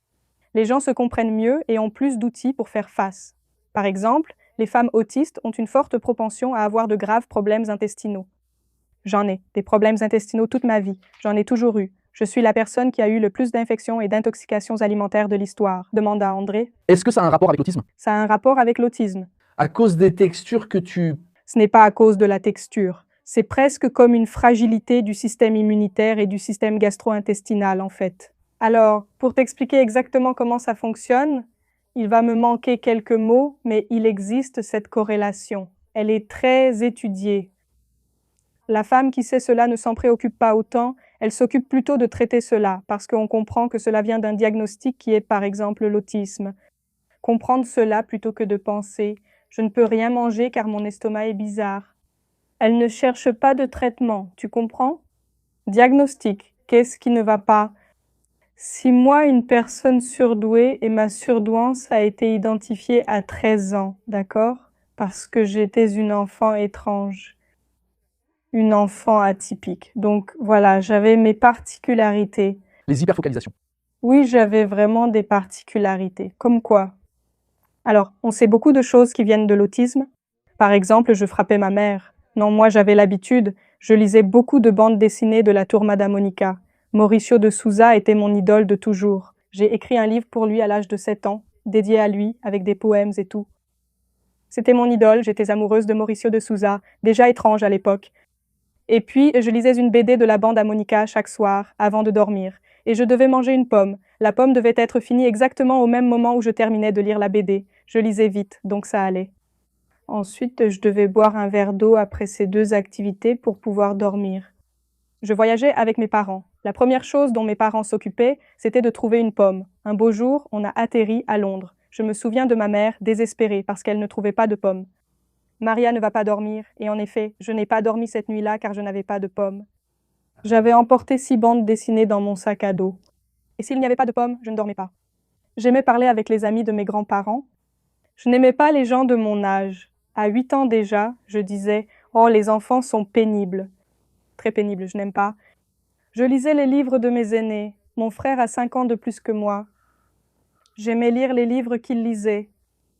Les gens se comprennent mieux et ont plus d'outils pour faire face. Par exemple, les femmes autistes ont une forte propension à avoir de graves problèmes intestinaux. J'en ai. Des problèmes intestinaux toute ma vie. J'en ai toujours eu. Je suis la personne qui a eu le plus d'infections et d'intoxications alimentaires de l'histoire, demanda André. Est-ce que ça a un rapport avec l'autisme? Ça a un rapport avec l'autisme. À cause des textures que tu... Ce n'est pas à cause de la texture. C'est presque comme une fragilité du système immunitaire et du système gastro-intestinal, en fait. Alors, pour t'expliquer exactement comment ça fonctionne, il va me manquer quelques mots, mais il existe cette corrélation. Elle est très étudiée. La femme qui sait cela ne s'en préoccupe pas autant, elle s'occupe plutôt de traiter cela, parce qu'on comprend que cela vient d'un diagnostic qui est par exemple l'autisme. Comprendre cela plutôt que de penser « je ne peux rien manger car mon estomac est bizarre ». Elle ne cherche pas de traitement, tu comprends? Diagnostic, qu'est-ce qui ne va pas? Si moi, une personne surdouée, et ma surdouance a été identifiée à 13 ans, d'accord? Parce que j'étais une enfant étrange, une enfant atypique. Donc voilà, j'avais mes particularités. Les hyperfocalisations. Oui, j'avais vraiment des particularités. Comme quoi? Alors, on sait beaucoup de choses qui viennent de l'autisme. Par exemple, je frappais ma mère. Non, moi j'avais l'habitude. Je lisais beaucoup de bandes dessinées de la Turma Monica. Mauricio de Souza était mon idole de toujours. J'ai écrit un livre pour lui à l'âge de 7 ans, dédié à lui, avec des poèmes et tout. C'était mon idole, j'étais amoureuse de Mauricio de Souza, déjà étrange à l'époque. Et puis, je lisais une BD de la bande à Monica chaque soir, avant de dormir. Et je devais manger une pomme. La pomme devait être finie exactement au même moment où je terminais de lire la BD. Je lisais vite, donc ça allait. Ensuite, je devais boire un verre d'eau après ces 2 activités pour pouvoir dormir. Je voyageais avec mes parents. La première chose dont mes parents s'occupaient, c'était de trouver une pomme. Un beau jour, on a atterri à Londres. Je me souviens de ma mère, désespérée, parce qu'elle ne trouvait pas de pomme. Maria ne va pas dormir, et en effet, je n'ai pas dormi cette nuit-là car je n'avais pas de pomme. J'avais emporté 6 bandes dessinées dans mon sac à dos. Et s'il n'y avait pas de pomme, je ne dormais pas. J'aimais parler avec les amis de mes grands-parents. Je n'aimais pas les gens de mon âge. À 8 ans déjà, je disais « Oh, les enfants sont pénibles ». Très pénibles, je n'aime pas. Je lisais les livres de mes aînés. Mon frère a 5 ans de plus que moi. J'aimais lire les livres qu'il lisait.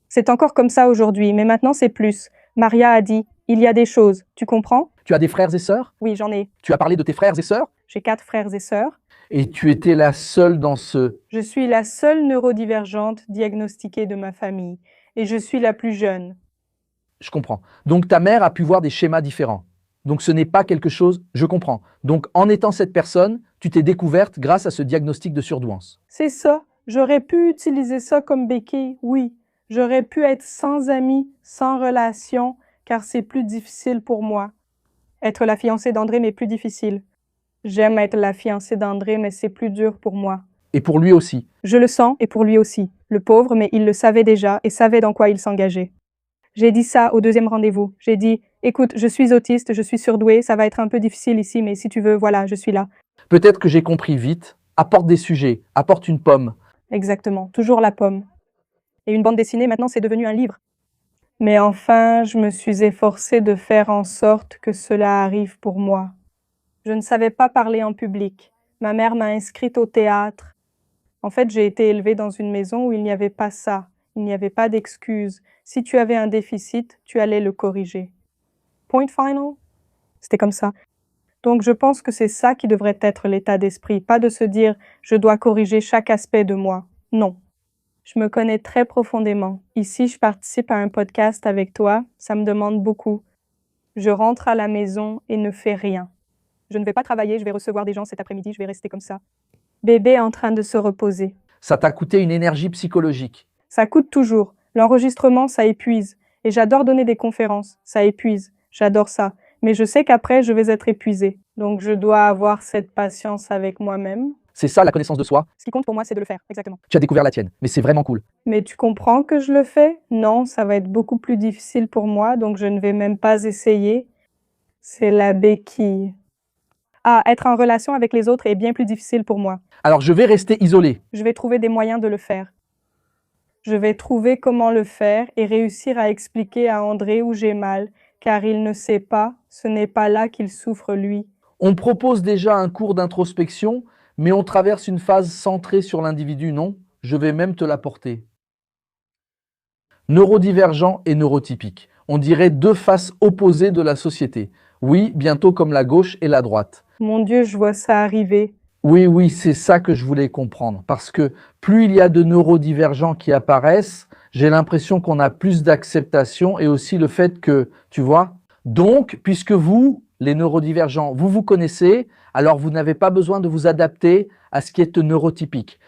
C'est encore comme ça aujourd'hui, mais maintenant c'est plus. Maria a dit « Il y a des choses, tu comprends ?» Tu as des frères et sœurs? Oui, j'en ai. Tu as parlé de tes frères et sœurs? J'ai 4 frères et sœurs. Et tu étais la seule dans ce... Je suis la seule neurodivergente diagnostiquée de ma famille. Et je suis la plus jeune. Je comprends. Donc ta mère a pu voir des schémas différents. Donc ce n'est pas quelque chose... Je comprends. Donc en étant cette personne, tu t'es découverte grâce à ce diagnostic de surdouance. C'est ça. J'aurais pu utiliser ça comme béquille, oui. J'aurais pu être sans amis, sans relation, car c'est plus difficile pour moi. Être la fiancée d'André m'est plus difficile. J'aime être la fiancée d'André, mais c'est plus dur pour moi. Et pour lui aussi. Je le sens, et pour lui aussi. Le pauvre, mais il le savait déjà et savait dans quoi il s'engageait. J'ai dit ça au 2e rendez-vous. J'ai dit « Écoute, je suis autiste, je suis surdouée, ça va être un peu difficile ici, mais si tu veux, voilà, je suis là. » Peut-être que j'ai compris vite. Apporte des sujets, apporte une pomme. Exactement, toujours la pomme. Et une bande dessinée, maintenant, c'est devenu un livre. Mais enfin, je me suis efforcée de faire en sorte que cela arrive pour moi. Je ne savais pas parler en public. Ma mère m'a inscrite au théâtre. En fait, j'ai été élevée dans une maison où il n'y avait pas ça. Il n'y avait pas d'excuses. Si tu avais un déficit, tu allais le corriger. Point final? C'était comme ça. Donc je pense que c'est ça qui devrait être l'état d'esprit, pas de se dire « je dois corriger chaque aspect de moi ». Non. Je me connais très profondément. Ici, je participe à un podcast avec toi. Ça me demande beaucoup. Je rentre à la maison et ne fais rien. Je ne vais pas travailler, je vais recevoir des gens cet après-midi, je vais rester comme ça. Bébé est en train de se reposer. Ça t'a coûté une énergie psychologique. Ça coûte toujours. L'enregistrement, ça épuise. Et j'adore donner des conférences. Ça épuise. J'adore ça. Mais je sais qu'après, je vais être épuisée. Donc, je dois avoir cette patience avec moi-même. C'est ça la connaissance de soi. Ce qui compte pour moi, c'est de le faire. Exactement. Tu as découvert la tienne, mais c'est vraiment cool. Mais tu comprends que je le fais? Non, ça va être beaucoup plus difficile pour moi, donc je ne vais même pas essayer. C'est la béquille. Ah, être en relation avec les autres est bien plus difficile pour moi. Alors je vais rester isolé. Je vais trouver des moyens de le faire. Je vais trouver comment le faire et réussir à expliquer à André où j'ai mal, car il ne sait pas, ce n'est pas là qu'il souffre lui. On propose déjà un cours d'introspection, mais on traverse une phase centrée sur l'individu, non? Je vais même te l'apporter. Neurodivergent et neurotypique. On dirait 2 faces opposées de la société. Oui, bientôt comme la gauche et la droite. Mon Dieu, je vois ça arriver. Oui, oui, c'est ça que je voulais comprendre. Parce que plus il y a de neurodivergents qui apparaissent, j'ai l'impression qu'on a plus d'acceptation et aussi le fait que, tu vois, donc, puisque vous, les neurodivergents, vous vous connaissez, alors vous n'avez pas besoin de vous adapter à ce qui est neurotypique.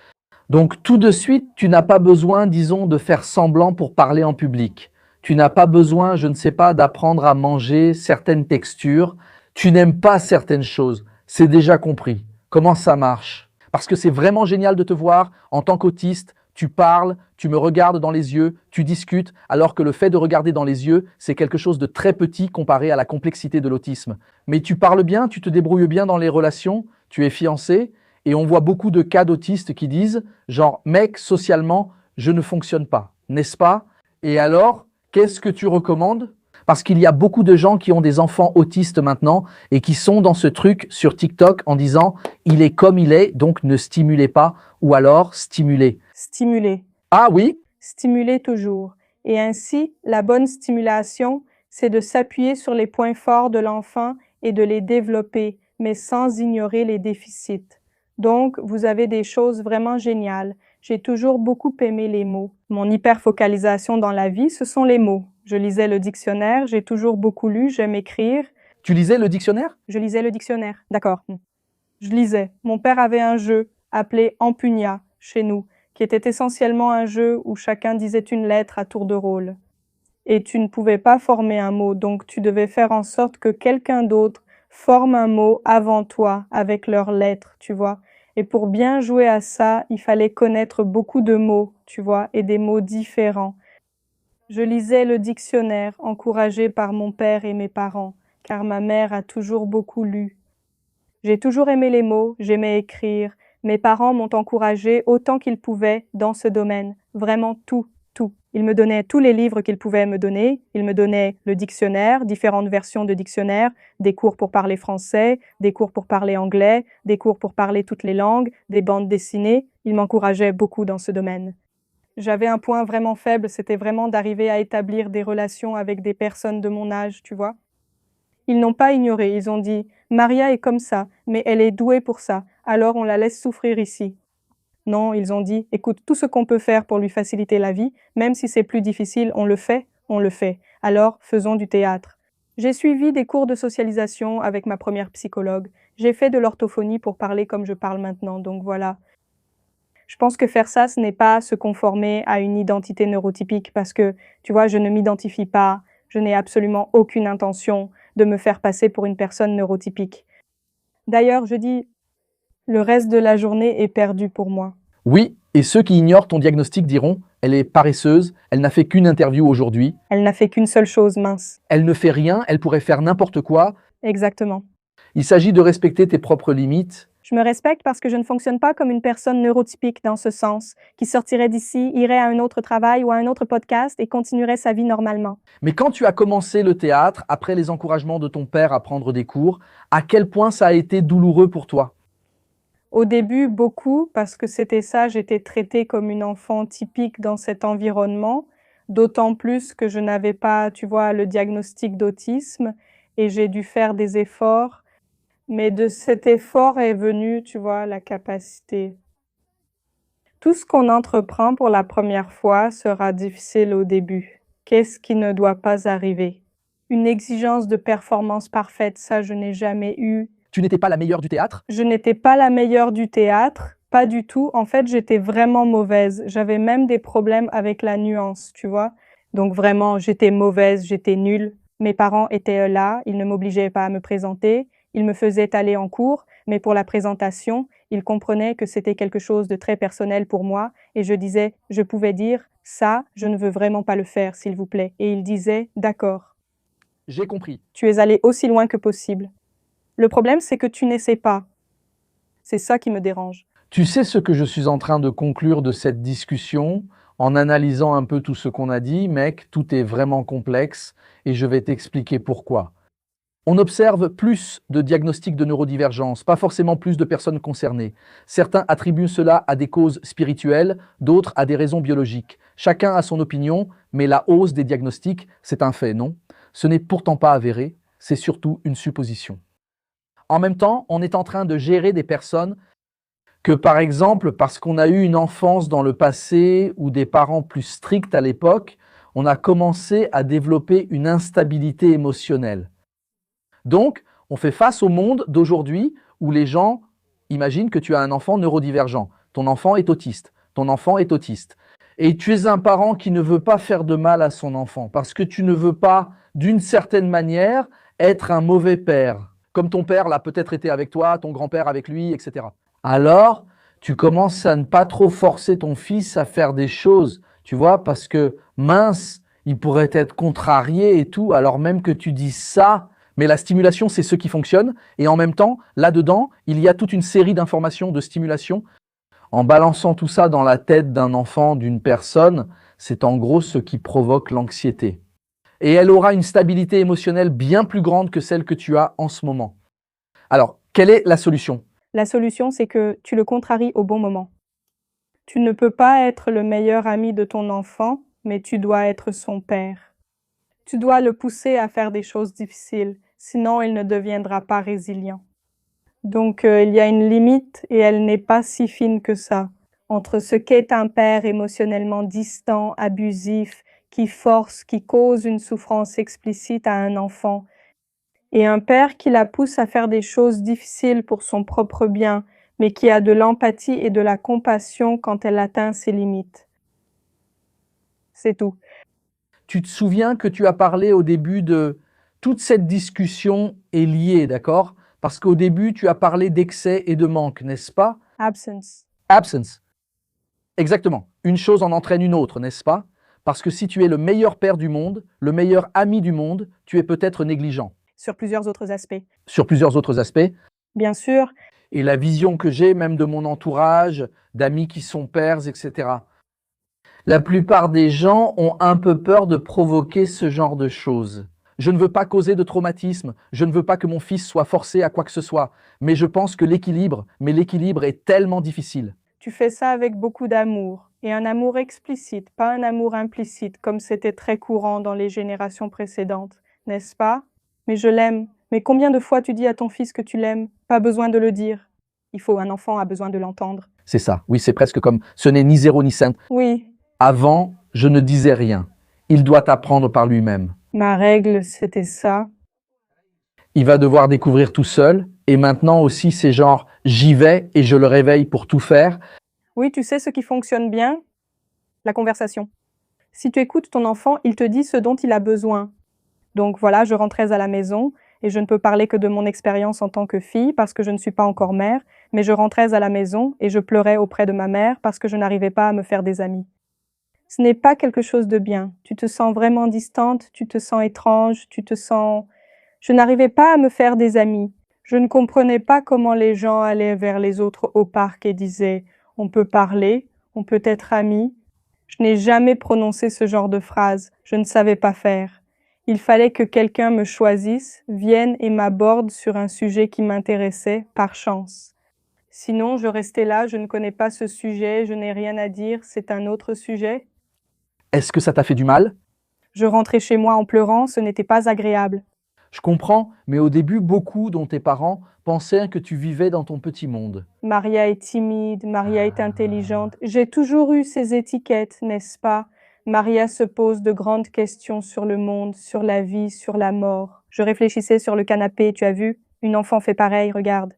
Donc, tout de suite, tu n'as pas besoin, disons, de faire semblant pour parler en public. Tu n'as pas besoin, je ne sais pas, d'apprendre à manger certaines textures. Tu n'aimes pas certaines choses. C'est déjà compris. Comment ça marche? Parce que c'est vraiment génial de te voir en tant qu'autiste. Tu parles, tu me regardes dans les yeux, tu discutes, alors que le fait de regarder dans les yeux, c'est quelque chose de très petit comparé à la complexité de l'autisme. Mais tu parles bien, tu te débrouilles bien dans les relations, tu es fiancé, et on voit beaucoup de cas d'autistes qui disent, genre, mec, socialement, je ne fonctionne pas, n'est-ce pas? Et alors, qu'est-ce que tu recommandes? Parce qu'il y a beaucoup de gens qui ont des enfants autistes maintenant et qui sont dans ce truc sur TikTok en disant « il est comme il est, donc ne stimulez pas » ou alors « stimulez ». Stimuler. Ah oui? Stimuler toujours. Et ainsi, la bonne stimulation, c'est de s'appuyer sur les points forts de l'enfant et de les développer, mais sans ignorer les déficits. Donc, vous avez des choses vraiment géniales. J'ai toujours beaucoup aimé les mots. Mon hyperfocalisation dans la vie, ce sont les mots. Je lisais le dictionnaire, j'ai toujours beaucoup lu, j'aime écrire. Tu lisais le dictionnaire? Je lisais le dictionnaire, d'accord. Je lisais. Mon père avait un jeu appelé Empuña chez nous, qui était essentiellement un jeu où chacun disait une lettre à tour de rôle. Et tu ne pouvais pas former un mot, donc tu devais faire en sorte que quelqu'un d'autre forme un mot avant toi avec leurs lettres, tu vois. Et pour bien jouer à ça, il fallait connaître beaucoup de mots, tu vois, et des mots différents. Je lisais le dictionnaire, encouragée par mon père et mes parents, car ma mère a toujours beaucoup lu. J'ai toujours aimé les mots, j'aimais écrire. Mes parents m'ont encouragée autant qu'ils pouvaient dans ce domaine, vraiment tout. Ils me donnaient tous les livres qu'ils pouvaient me donner, ils me donnaient le dictionnaire, différentes versions de dictionnaire, des cours pour parler français, des cours pour parler anglais, des cours pour parler toutes les langues, des bandes dessinées. Ils m'encourageaient beaucoup dans ce domaine. J'avais un point vraiment faible, c'était vraiment d'arriver à établir des relations avec des personnes de mon âge, tu vois. Ils n'ont pas ignoré, ils ont dit « Maria est comme ça, mais elle est douée pour ça, alors on la laisse souffrir ici ». Non, ils ont dit « Écoute, tout ce qu'on peut faire pour lui faciliter la vie, même si c'est plus difficile, on le fait, alors faisons du théâtre ». J'ai suivi des cours de socialisation avec ma première psychologue. J'ai fait de l'orthophonie pour parler comme je parle maintenant, donc voilà. Je pense que faire ça, ce n'est pas se conformer à une identité neurotypique parce que, tu vois, je ne m'identifie pas, je n'ai absolument aucune intention de me faire passer pour une personne neurotypique. D'ailleurs, je dis, le reste de la journée est perdu pour moi. Oui, et ceux qui ignorent ton diagnostic diront « elle est paresseuse, elle n'a fait qu'une interview aujourd'hui, Elle n'a fait qu'une seule chose, mince. elle ne fait rien, elle pourrait faire n'importe quoi ». Exactement. Il s'agit de respecter tes propres limites. Je me respecte parce que je ne fonctionne pas comme une personne neurotypique dans ce sens, qui sortirait d'ici, irait à un autre travail ou à un autre podcast et continuerait sa vie normalement. Mais quand tu as commencé le théâtre, après les encouragements de ton père à prendre des cours, à quel point ça a été douloureux pour toi? Au début, beaucoup, parce que c'était ça, j'étais traitée comme une enfant typique dans cet environnement, d'autant plus que je n'avais pas, tu vois, le diagnostic d'autisme et j'ai dû faire des efforts. Mais de cet effort est venue, tu vois, la capacité. Tout ce qu'on entreprend pour la première fois sera difficile au début. Qu'est-ce qui ne doit pas arriver? Une exigence de performance parfaite, ça je n'ai jamais eu. Tu n'étais pas la meilleure du théâtre? Je n'étais pas la meilleure du théâtre, pas du tout. En fait, j'étais vraiment mauvaise. J'avais même des problèmes avec la nuance, tu vois. Donc vraiment, j'étais mauvaise, j'étais nulle. Mes parents étaient là, ils ne m'obligeaient pas à me présenter. Ils me faisaient aller en cours, mais pour la présentation, ils comprenaient que c'était quelque chose de très personnel pour moi et je pouvais dire « ça, je ne veux vraiment pas le faire, s'il vous plaît ». Et ils disaient « d'accord, J'ai compris. tu es allé aussi loin que possible ». Le problème, c'est que tu n'essaies pas. C'est ça qui me dérange. Tu sais ce que je suis en train de conclure de cette discussion en analysant un peu tout ce qu'on a dit, mec, tout est vraiment complexe et je vais t'expliquer pourquoi. On observe plus de diagnostics de neurodivergence, pas forcément plus de personnes concernées. Certains attribuent cela à des causes spirituelles, d'autres à des raisons biologiques. Chacun a son opinion, mais la hausse des diagnostics, c'est un fait, non? Ce n'est pourtant pas avéré. c'est surtout une supposition. En même temps, on est en train de gérer des personnes que, par exemple, parce qu'on a eu une enfance dans le passé ou des parents plus stricts à l'époque, on a commencé à développer une instabilité émotionnelle. Donc, on fait face au monde d'aujourd'hui où les gens imaginent que tu as un enfant neurodivergent. Ton enfant est autiste. Ton enfant est autiste. Et tu es un parent qui ne veut pas faire de mal à son enfant parce que tu ne veux pas, d'une certaine manière, être un mauvais père. Comme ton père l'a peut-être été avec toi, ton grand-père avec lui, etc. Alors, tu commences à ne pas trop forcer ton fils à faire des choses, tu vois, parce que mince, il pourrait être contrarié et tout, alors même que tu dis ça. Mais la stimulation, c'est ce qui fonctionne. Et en même temps, là-dedans, il y a toute une série d'informations, de stimulation. En balançant tout ça dans la tête d'un enfant, d'une personne, c'est en gros ce qui provoque l'anxiété. Et elle aura une stabilité émotionnelle bien plus grande que celle que tu as en ce moment. Alors, quelle est la solution? La solution, c'est que tu le contraries au bon moment. Tu ne peux pas être le meilleur ami de ton enfant, mais tu dois être son père. Tu dois le pousser à faire des choses difficiles, sinon il ne deviendra pas résilient. Donc il y a une limite et elle n'est pas si fine que ça entre ce qu'est un père émotionnellement distant, abusif, qui force, qui cause une souffrance explicite à un enfant, et un père qui la pousse à faire des choses difficiles pour son propre bien, mais qui a de l'empathie et de la compassion quand elle atteint ses limites. C'est tout. Tu te souviens que tu as parlé au début de toute cette discussion est liée, d'accord? Parce qu'au début, tu as parlé d'excès et de manque, n'est-ce pas? Absence. Absence. Exactement. Une chose en entraîne une autre, n'est-ce pas? Parce que si tu es le meilleur père du monde, le meilleur ami du monde, tu es peut-être négligent. Sur plusieurs autres aspects. Sur plusieurs autres aspects. Bien sûr. Et la vision que j'ai, même de mon entourage, d'amis qui sont pères, etc. La plupart des gens ont un peu peur de provoquer ce genre de choses. Je ne veux pas causer de traumatisme, je ne veux pas que mon fils soit forcé à quoi que ce soit, mais je pense que l'équilibre est tellement difficile. Tu fais ça avec beaucoup d'amour, et un amour explicite, pas un amour implicite, comme c'était très courant dans les générations précédentes, n'est-ce pas? Mais je l'aime. Mais combien de fois tu dis à ton fils que tu l'aimes? Pas besoin de le dire. Un enfant a besoin de l'entendre. C'est ça, oui, c'est presque comme ce n'est ni 0 ni 5. Oui. Avant, je ne disais rien. Il doit apprendre par lui-même. Ma règle, c'était ça. Il va devoir découvrir tout seul. Et maintenant aussi, c'est genre, j'y vais et je le réveille pour tout faire. Oui, tu sais ce qui fonctionne bien? La conversation. Si tu écoutes ton enfant, il te dit ce dont il a besoin. Donc voilà, je rentrais à la maison et je ne peux parler que de mon expérience en tant que fille parce que je ne suis pas encore mère, mais je rentrais à la maison et je pleurais auprès de ma mère parce que je n'arrivais pas à me faire des amis. Ce n'est pas quelque chose de bien. Tu te sens vraiment distante, tu te sens étrange, tu te sens... Je n'arrivais pas à me faire des amis. Je ne comprenais pas comment les gens allaient vers les autres au parc et disaient « on peut parler, on peut être amis ». Je n'ai jamais prononcé ce genre de phrase, je ne savais pas faire. Il fallait que quelqu'un me choisisse, vienne et m'aborde sur un sujet qui m'intéressait, par chance. Sinon, je restais là, je ne connais pas ce sujet, je n'ai rien à dire, c'est un autre sujet. Est-ce que ça t'a fait du mal? Je rentrais chez moi en pleurant, ce n'était pas agréable. Je comprends, mais au début, beaucoup, dont tes parents, pensaient que tu vivais dans ton petit monde. Maria est timide, Maria est intelligente. J'ai toujours eu ces étiquettes, n'est-ce pas? Maria se pose de grandes questions sur le monde, sur la vie, sur la mort. Je réfléchissais sur le canapé, tu as vu? Une enfant fait pareil, regarde.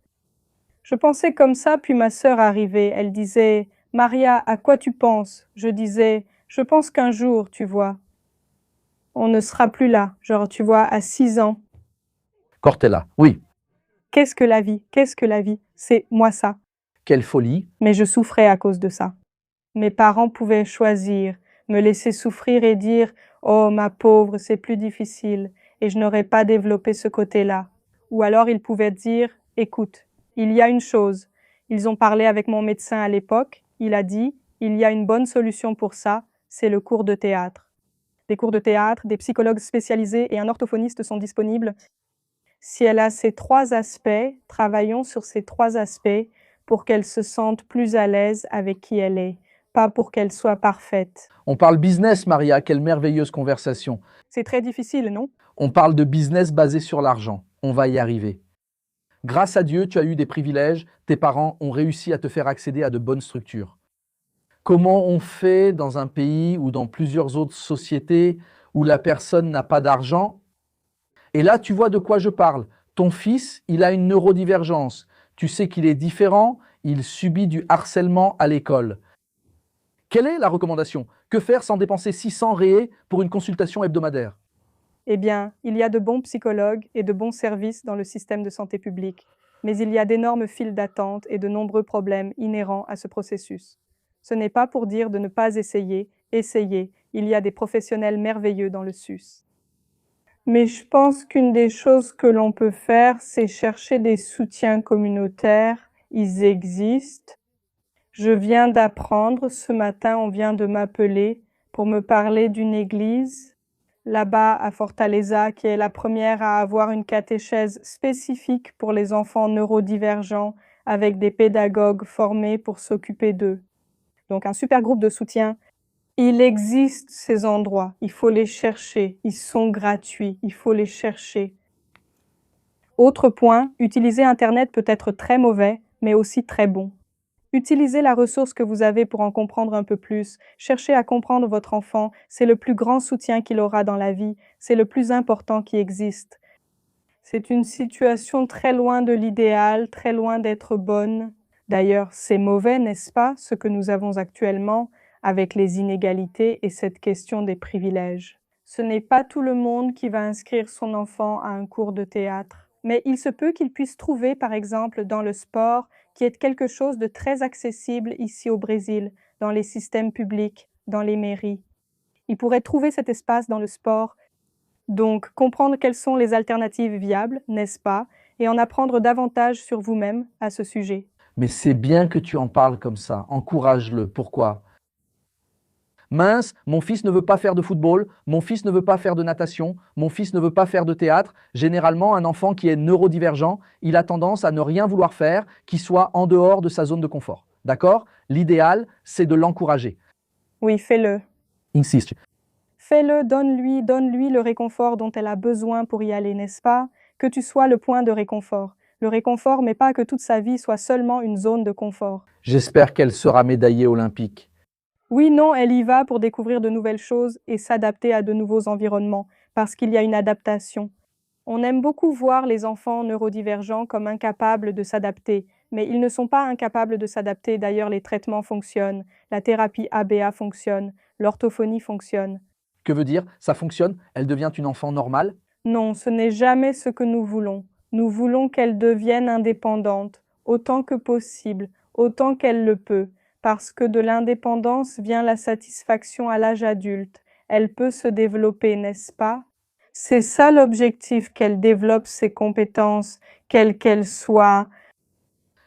Je pensais comme ça, puis ma sœur arrivait. Elle disait « Maria, à quoi tu penses ?» Je disais « Je pense qu'un jour, tu vois, on ne sera plus là. » Genre, tu vois, à 6 ans. Cortella, oui. Qu'est-ce que la vie? Qu'est-ce que la vie? C'est moi ça. Quelle folie. Mais je souffrais à cause de ça. Mes parents pouvaient choisir, me laisser souffrir et dire « Oh, ma pauvre, c'est plus difficile » et je n'aurais pas développé ce côté-là. Ou alors ils pouvaient dire « Écoute, il y a une chose. » Ils ont parlé avec mon médecin à l'époque. Il a dit « Il y a une bonne solution pour ça, c'est le cours de théâtre. » Des cours de théâtre, des psychologues spécialisés et un orthophoniste sont disponibles. Si elle a ces 3 aspects, travaillons sur ces 3 aspects pour qu'elle se sente plus à l'aise avec qui elle est. pas pour qu'elle soit parfaite. On parle business, Maria, quelle merveilleuse conversation. C'est très difficile, non? On parle de business basé sur l'argent. On va y arriver. Grâce à Dieu, tu as eu des privilèges, tes parents ont réussi à te faire accéder à de bonnes structures. Comment on fait dans un pays ou dans plusieurs autres sociétés où la personne n'a pas d'argent? Et là, tu vois de quoi je parle. Ton fils, il a une neurodivergence. Tu sais qu'il est différent, il subit du harcèlement à l'école. Quelle est la recommandation? Que faire sans dépenser 600 réés pour une consultation hebdomadaire? Eh bien, il y a de bons psychologues et de bons services dans le système de santé publique, mais il y a d'énormes files d'attente et de nombreux problèmes inhérents à ce processus. Ce n'est pas pour dire de ne pas essayer, essayez, il y a des professionnels merveilleux dans le SUS. Mais je pense qu'une des choses que l'on peut faire, c'est chercher des soutiens communautaires. Ils existent. Je viens d'apprendre, ce matin, on vient de m'appeler pour me parler d'une église là-bas à Fortaleza, qui est la première à avoir une catéchèse spécifique pour les enfants neurodivergents avec des pédagogues formés pour s'occuper d'eux. Donc un super groupe de soutien. Il existe ces endroits, il faut les chercher, ils sont gratuits, il faut les chercher. Autre point, utiliser Internet peut être très mauvais, mais aussi très bon. Utilisez la ressource que vous avez pour en comprendre un peu plus. Cherchez à comprendre votre enfant, c'est le plus grand soutien qu'il aura dans la vie, c'est le plus important qui existe. C'est une situation très loin de l'idéal, très loin d'être bonne. D'ailleurs, c'est mauvais, n'est-ce pas, ce que nous avons actuellement avec les inégalités et cette question des privilèges. Ce n'est pas tout le monde qui va inscrire son enfant à un cours de théâtre, mais il se peut qu'il puisse trouver, par exemple, dans le sport, qui est quelque chose de très accessible ici au Brésil, dans les systèmes publics, dans les mairies. Il pourrait trouver cet espace dans le sport, donc comprendre quelles sont les alternatives viables, n'est-ce pas, et en apprendre davantage sur vous-même à ce sujet. Mais c'est bien que tu en parles comme ça. Encourage-le. Pourquoi? Mince, mon fils ne veut pas faire de football, mon fils ne veut pas faire de natation, mon fils ne veut pas faire de théâtre. Généralement, un enfant qui est neurodivergent, il a tendance à ne rien vouloir faire, qui soit en dehors de sa zone de confort. D'accord? L'idéal, c'est de l'encourager. Oui, fais-le. Insiste. Fais-le, donne-lui le réconfort dont elle a besoin pour y aller, n'est-ce pas? Que tu sois le point de réconfort. Le réconfort, mais pas que toute sa vie soit seulement une zone de confort. J'espère qu'elle sera médaillée olympique. Oui, non, elle y va pour découvrir de nouvelles choses et s'adapter à de nouveaux environnements, parce qu'il y a une adaptation. On aime beaucoup voir les enfants neurodivergents comme incapables de s'adapter, mais ils ne sont pas incapables de s'adapter. D'ailleurs, les traitements fonctionnent, la thérapie ABA fonctionne, l'orthophonie fonctionne. Que veut dire? Ça fonctionne? Elle devient une enfant normale? Non, ce n'est jamais ce que nous voulons. Nous voulons qu'elle devienne indépendante, autant que possible, autant qu'elle le peut, parce que de l'indépendance vient la satisfaction à l'âge adulte. Elle peut se développer, n'est-ce pas? C'est ça l'objectif, qu'elle développe ses compétences, quelles qu'elles soient.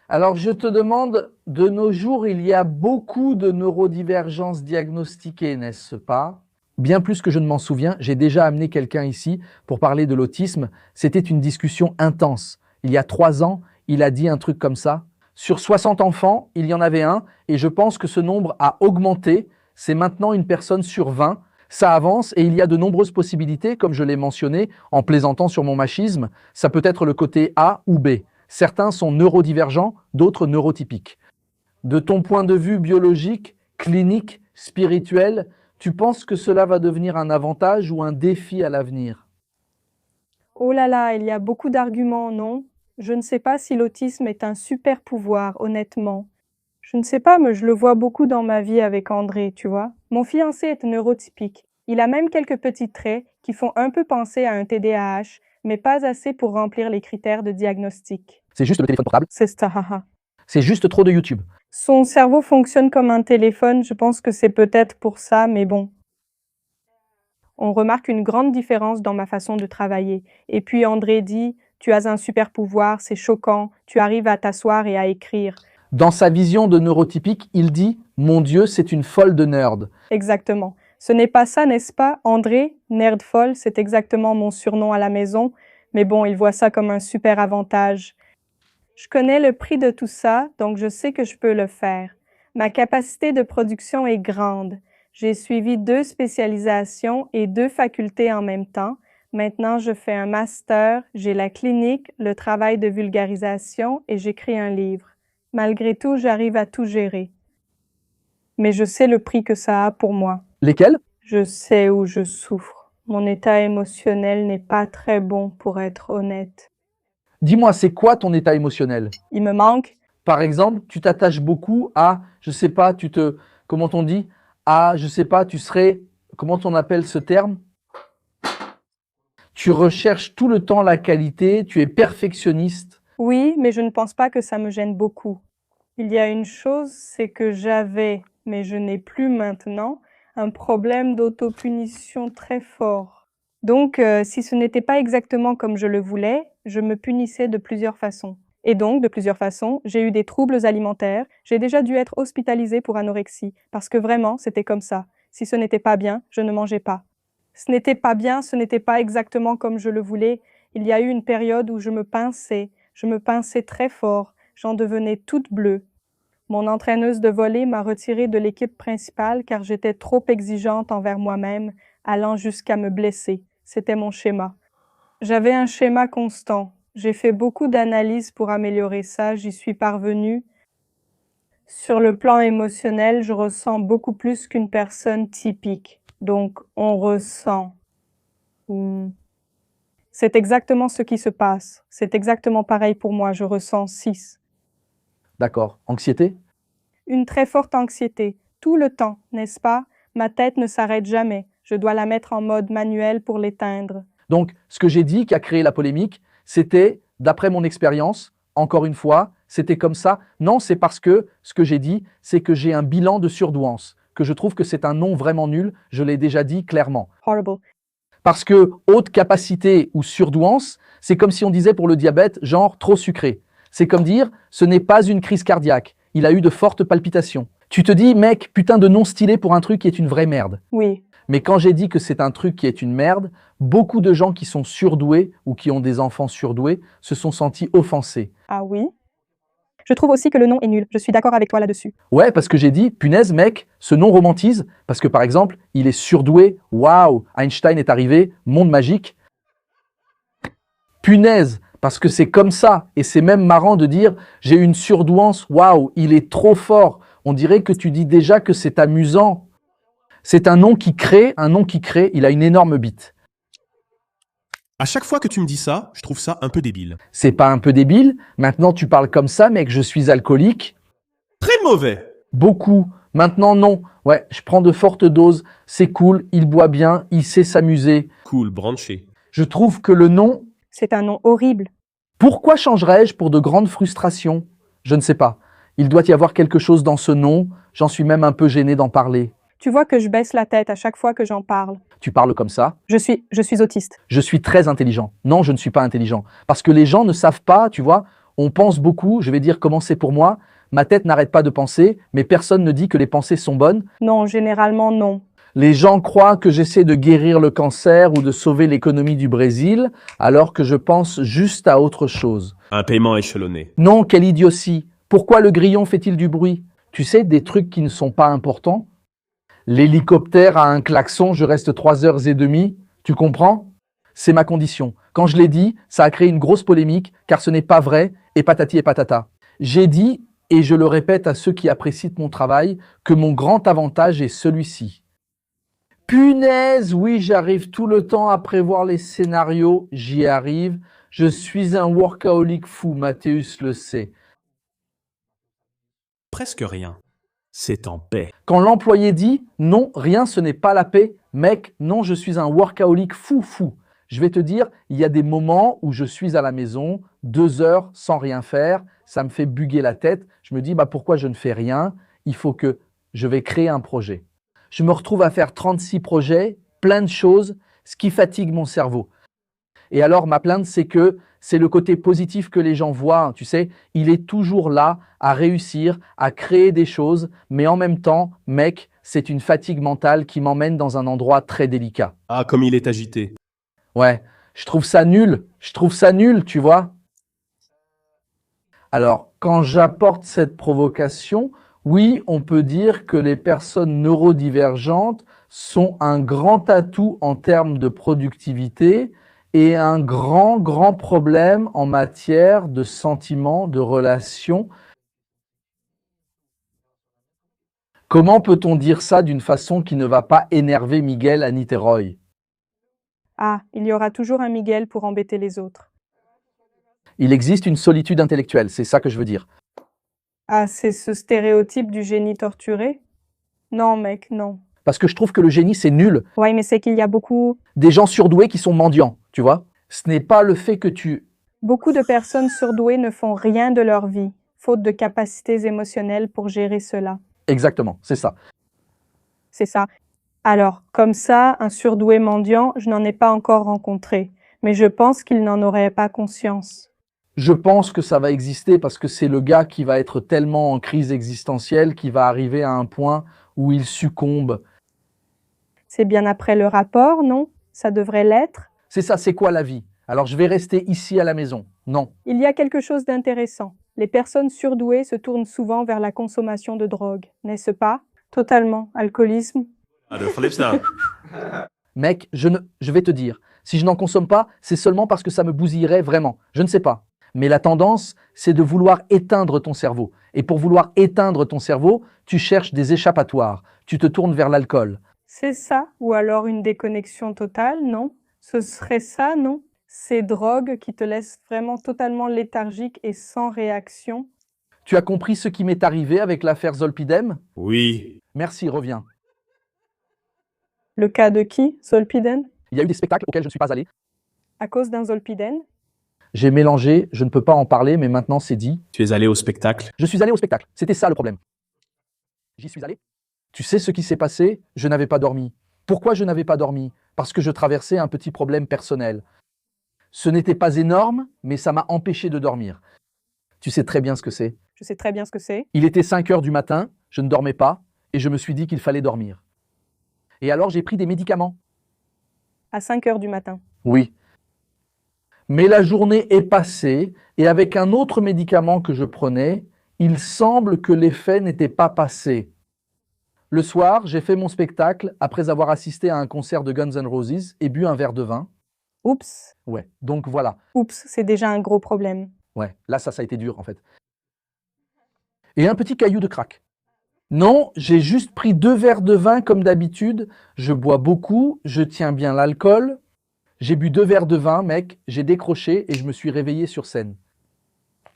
Alors je te demande, de nos jours, il y a beaucoup de neurodivergences diagnostiquées, n'est-ce pas? Bien plus que je ne m'en souviens, j'ai déjà amené quelqu'un ici pour parler de l'autisme. C'était une discussion intense. Il y a 3 ans, il a dit un truc comme ça. Sur 60 enfants, il y en avait un, et je pense que ce nombre a augmenté. C'est maintenant une personne sur 20. Ça avance et il y a de nombreuses possibilités, comme je l'ai mentionné en plaisantant sur mon machisme. Ça peut être le côté A ou B. Certains sont neurodivergents, d'autres neurotypiques. De ton point de vue biologique, clinique, spirituel, tu penses que cela va devenir un avantage ou un défi à l'avenir? Oh là là, il y a beaucoup d'arguments, non? Je ne sais pas si l'autisme est un super pouvoir, honnêtement. Je ne sais pas, mais je le vois beaucoup dans ma vie avec André, tu vois. Mon fiancé est neurotypique. Il a même quelques petits traits qui font un peu penser à un TDAH, mais pas assez pour remplir les critères de diagnostic. C'est juste le téléphone portable? C'est ça, haha. C'est juste trop de YouTube? Son cerveau fonctionne comme un téléphone, je pense que c'est peut-être pour ça, mais bon. On remarque une grande différence dans ma façon de travailler. Et puis André dit, tu as un super pouvoir, c'est choquant, tu arrives à t'asseoir et à écrire. Dans sa vision de neurotypique, il dit « Mon Dieu, c'est une folle de nerd ». Exactement. Ce n'est pas ça, n'est-ce pas? André, nerd folle, c'est exactement mon surnom à la maison, mais bon, il voit ça comme un super avantage. Je connais le prix de tout ça, donc je sais que je peux le faire. Ma capacité de production est grande. J'ai suivi 2 spécialisations et 2 facultés en même temps. Maintenant, je fais un master, j'ai la clinique, le travail de vulgarisation et j'écris un livre. Malgré tout, j'arrive à tout gérer. Mais je sais le prix que ça a pour moi. Lesquels? Je sais où je souffre. Mon état émotionnel n'est pas très bon pour être honnête. Dis-moi, c'est quoi ton état émotionnel? Il me manque. Par exemple, tu t'attaches beaucoup à, je sais pas, comment on dit? À, je sais pas, tu serais, comment on appelle ce terme? Tu recherches tout le temps la qualité, tu es perfectionniste. Oui, mais je ne pense pas que ça me gêne beaucoup. Il y a une chose, c'est que j'avais, mais je n'ai plus maintenant, un problème d'autopunition très fort. Donc, si ce n'était pas exactement comme je le voulais, je me punissais de plusieurs façons. Et donc, de plusieurs façons, j'ai eu des troubles alimentaires, j'ai déjà dû être hospitalisée pour anorexie, parce que vraiment, c'était comme ça. Si ce n'était pas bien, je ne mangeais pas. Ce n'était pas bien, ce n'était pas exactement comme je le voulais. Il y a eu une période où je me pinçais très fort, j'en devenais toute bleue. Mon entraîneuse de volley m'a retirée de l'équipe principale car j'étais trop exigeante envers moi-même, allant jusqu'à me blesser. C'était mon schéma. J'avais un schéma constant. J'ai fait beaucoup d'analyses pour améliorer ça, j'y suis parvenue. Sur le plan émotionnel, je ressens beaucoup plus qu'une personne typique. Donc, on ressent. C'est exactement ce qui se passe. C'est exactement pareil pour moi, je ressens 6. D'accord. Anxiété? Une très forte anxiété, tout le temps, n'est-ce pas? Ma tête ne s'arrête jamais. Je dois la mettre en mode manuel pour l'éteindre. Donc, ce que j'ai dit qui a créé la polémique, c'était, d'après mon expérience, encore une fois, c'était comme ça. Non, c'est parce que ce que j'ai dit, c'est que j'ai un bilan de surdouance, que je trouve que c'est un nom vraiment nul, je l'ai déjà dit clairement. Horrible. Parce que haute capacité ou surdouance, c'est comme si on disait pour le diabète, genre trop sucré. C'est comme dire, ce n'est pas une crise cardiaque, il a eu de fortes palpitations. Tu te dis, mec, putain de nom stylé pour un truc qui est une vraie merde. Oui. Mais quand j'ai dit que c'est un truc qui est une merde, beaucoup de gens qui sont surdoués ou qui ont des enfants surdoués se sont sentis offensés. Ah oui? Je trouve aussi que le nom est nul. Je suis d'accord avec toi là-dessus. Ouais, parce que j'ai dit, punaise mec, ce nom romantise, parce que par exemple, il est surdoué, waouh, Einstein est arrivé, monde magique. Punaise, parce que c'est comme ça, et c'est même marrant de dire, j'ai une surdouance, waouh, il est trop fort. On dirait que tu dis déjà que c'est amusant. C'est un nom qui crée, il a une énorme bite. À chaque fois que tu me dis ça, je trouve ça un peu débile. C'est pas un peu débile? Maintenant tu parles comme ça, mec, je suis alcoolique. Très mauvais. Beaucoup. Maintenant non. Ouais, je prends de fortes doses, c'est cool, il boit bien, il sait s'amuser. Cool, branché. Je trouve que le nom... C'est un nom horrible. Pourquoi changerais-je pour de grandes frustrations? Je ne sais pas. Il doit y avoir quelque chose dans ce nom, j'en suis même un peu gêné d'en parler. Tu vois que je baisse la tête à chaque fois que j'en parle. Tu parles comme ça? Je suis autiste. Je suis très intelligent. Non, je ne suis pas intelligent. Parce que les gens ne savent pas, tu vois, on pense beaucoup, je vais dire comment c'est pour moi, ma tête n'arrête pas de penser, mais personne ne dit que les pensées sont bonnes. Non, généralement non. Les gens croient que j'essaie de guérir le cancer ou de sauver l'économie du Brésil, alors que je pense juste à autre chose. Un paiement échelonné. Non, quelle idiotie! Pourquoi le grillon fait-il du bruit? Tu sais, des trucs qui ne sont pas importants. L'hélicoptère a un klaxon, je reste 3h30. Tu comprends? C'est ma condition. Quand je l'ai dit, ça a créé une grosse polémique, car ce n'est pas vrai, et patati et patata. J'ai dit, et je le répète à ceux qui apprécient mon travail, que mon grand avantage est celui-ci. Punaise, oui, j'arrive tout le temps à prévoir les scénarios, j'y arrive. Je suis un workaholic fou, Mathéus le sait. Presque rien. C'est en paix. Quand l'employé dit « Non, rien, ce n'est pas la paix », mec, non, je suis un workaholic fou. Je vais te dire, il y a des moments où je suis à la maison, 2 heures sans rien faire, ça me fait bugger la tête. Je me dis, pourquoi je ne fais rien? Il faut que je vais créer un projet. Je me retrouve à faire 36 projets, plein de choses, ce qui fatigue mon cerveau. Et alors, ma plainte, c'est que c'est le côté positif que les gens voient. Tu sais, il est toujours là à réussir, à créer des choses, mais en même temps, mec, c'est une fatigue mentale qui m'emmène dans un endroit très délicat. Ah, comme il est agité. Ouais, je trouve ça nul, tu vois. Alors, quand j'apporte cette provocation, Oui, on peut dire que les personnes neurodivergentes sont un grand atout en termes de productivité et un grand problème en matière de sentiments, de relations. Comment peut-on dire ça d'une façon qui ne va pas énerver Miguel à Niteroi? Ah, il y aura toujours un Miguel pour embêter les autres. Il existe une solitude intellectuelle, c'est ça que je veux dire. Ah, c'est ce stéréotype du génie torturé? Non, mec, non. Parce que je trouve que le génie, c'est nul. Ouais, mais c'est qu'il y a beaucoup Des gens surdoués qui sont mendiants, tu vois. Ce n'est pas le fait que tu... de personnes surdouées ne font rien de leur vie, faute de capacités émotionnelles pour gérer cela. Exactement, c'est ça. C'est ça. Alors, comme ça, un surdoué mendiant, je n'en ai pas encore rencontré, mais je pense qu'il n'en aurait pas conscience. Je pense que ça va exister parce que c'est le gars qui va être tellement en crise existentielle qu'il va arriver à un point où il succombe. C'est bien après le rapport, non? Ça devrait l'être. C'est ça, c'est quoi la vie? Alors je vais rester ici à la maison. Non. Il y a quelque chose d'intéressant. Les personnes surdouées se tournent souvent vers la consommation de drogue, n'est-ce pas? Totalement. Alcoolisme. Mec, je vais te dire, si je n'en consomme pas, c'est seulement parce que ça me bousillerait vraiment. Je ne sais pas. Mais la tendance, c'est de vouloir éteindre ton cerveau. Et pour vouloir éteindre ton cerveau, tu cherches des échappatoires. Tu te tournes vers l'alcool. C'est ça, ou alors une déconnexion totale, non? Ce serait ça, non? Ces drogues qui te laissent vraiment totalement léthargique et sans réaction. Tu as compris ce qui m'est arrivé avec l'affaire Zolpidem? Oui. Merci, reviens. Le cas de qui? Zolpidem? Il y a eu des spectacles auxquels je ne suis pas allé. À cause d'un Zolpidem? J'ai mélangé, je ne peux pas en parler, mais maintenant c'est dit. Tu es allé au spectacle. Je suis allé au spectacle. C'était ça le problème. J'y suis allé. Tu sais ce qui s'est passé? Je n'avais pas dormi. Pourquoi je n'avais pas dormi? Parce que je traversais un petit problème personnel. Ce n'était pas énorme, mais ça m'a empêché de dormir. Tu sais très bien ce que c'est. Je sais très bien ce que c'est. Il était 5 heures du matin, je ne dormais pas, et je me suis dit qu'il fallait dormir. Et alors j'ai pris des médicaments. À 5 heures du matin. Oui. Mais la journée est passée, et avec un autre médicament que je prenais, il semble que l'effet n'était pas passé. Le soir, j'ai fait mon spectacle après avoir assisté à un concert de Guns N' Roses et bu un verre de vin. Oups. Ouais, donc voilà. Oups, c'est déjà un gros problème. Ouais, là ça a été dur en fait. Et un petit caillou de crack. Non, j'ai juste pris 2 verres de vin comme d'habitude. Je bois beaucoup, je tiens bien l'alcool. J'ai bu 2 verres de vin, mec, j'ai décroché et je me suis réveillé sur scène.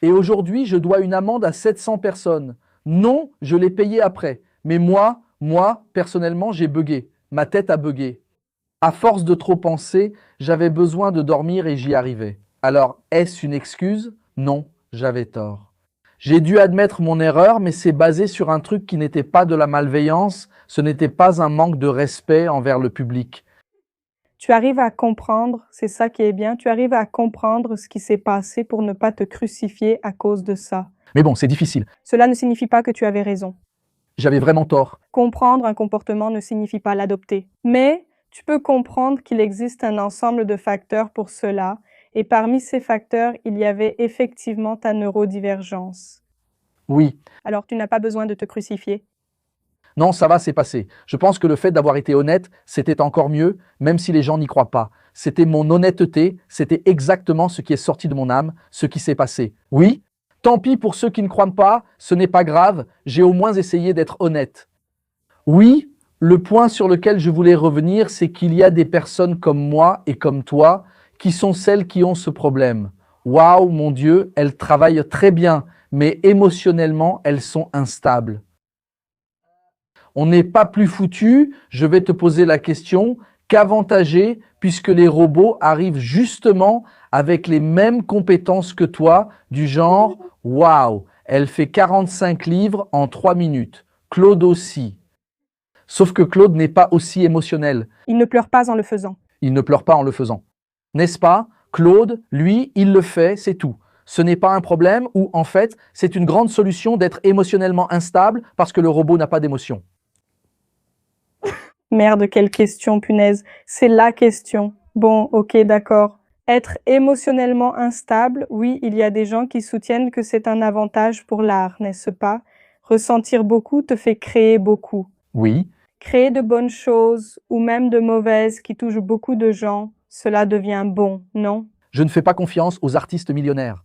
Et aujourd'hui, je dois une amende à 700 personnes. Non, je l'ai payé après. Mais moi, personnellement, j'ai bugué. Ma tête a bugué. À force de trop penser, j'avais besoin de dormir et j'y arrivais. Alors, est-ce une excuse? Non, j'avais tort. J'ai dû admettre mon erreur, mais c'est basé sur un truc qui n'était pas de la malveillance, ce n'était pas un manque de respect envers le public. Tu arrives à comprendre, c'est ça qui est bien, tu arrives à comprendre ce qui s'est passé pour ne pas te crucifier à cause de ça. Mais bon, c'est difficile. Cela ne signifie pas que tu avais raison. J'avais vraiment tort. Comprendre un comportement ne signifie pas l'adopter. Mais tu peux comprendre qu'il existe un ensemble de facteurs pour cela, et parmi ces facteurs, il y avait effectivement ta neurodivergence. Oui. Alors tu n'as pas besoin de te crucifier. Non, ça va, c'est passé. Je pense que le fait d'avoir été honnête, c'était encore mieux, même si les gens n'y croient pas. C'était mon honnêteté, c'était exactement ce qui est sorti de mon âme, ce qui s'est passé. Oui, tant pis pour ceux qui ne croient pas, ce n'est pas grave, j'ai au moins essayé d'être honnête. Oui, le point sur lequel je voulais revenir, c'est qu'il y a des personnes comme moi et comme toi qui sont celles qui ont ce problème. Waouh, mon Dieu, elles travaillent très bien, mais émotionnellement, elles sont instables. On n'est pas plus foutu, je vais te poser la question, qu'avantager puisque les robots arrivent justement avec les mêmes compétences que toi, du genre « Waouh, elle fait 45 livres en 3 minutes. Claude aussi. » Sauf que Claude n'est pas aussi émotionnel. Il ne pleure pas en le faisant. Il ne pleure pas en le faisant. N'est-ce pas? Claude, lui, il le fait, c'est tout. Ce n'est pas un problème ou, en fait, c'est une grande solution d'être émotionnellement instable parce que le robot n'a pas d'émotion. Merde, quelle question, punaise. C'est la question. Bon, ok, d'accord. Être émotionnellement instable, oui, il y a des gens qui soutiennent que c'est un avantage pour l'art, n'est-ce pas? Ressentir beaucoup te fait créer beaucoup. Oui. Créer de bonnes choses ou même de mauvaises qui touchent beaucoup de gens, cela devient bon, non? Je ne fais pas confiance aux artistes millionnaires.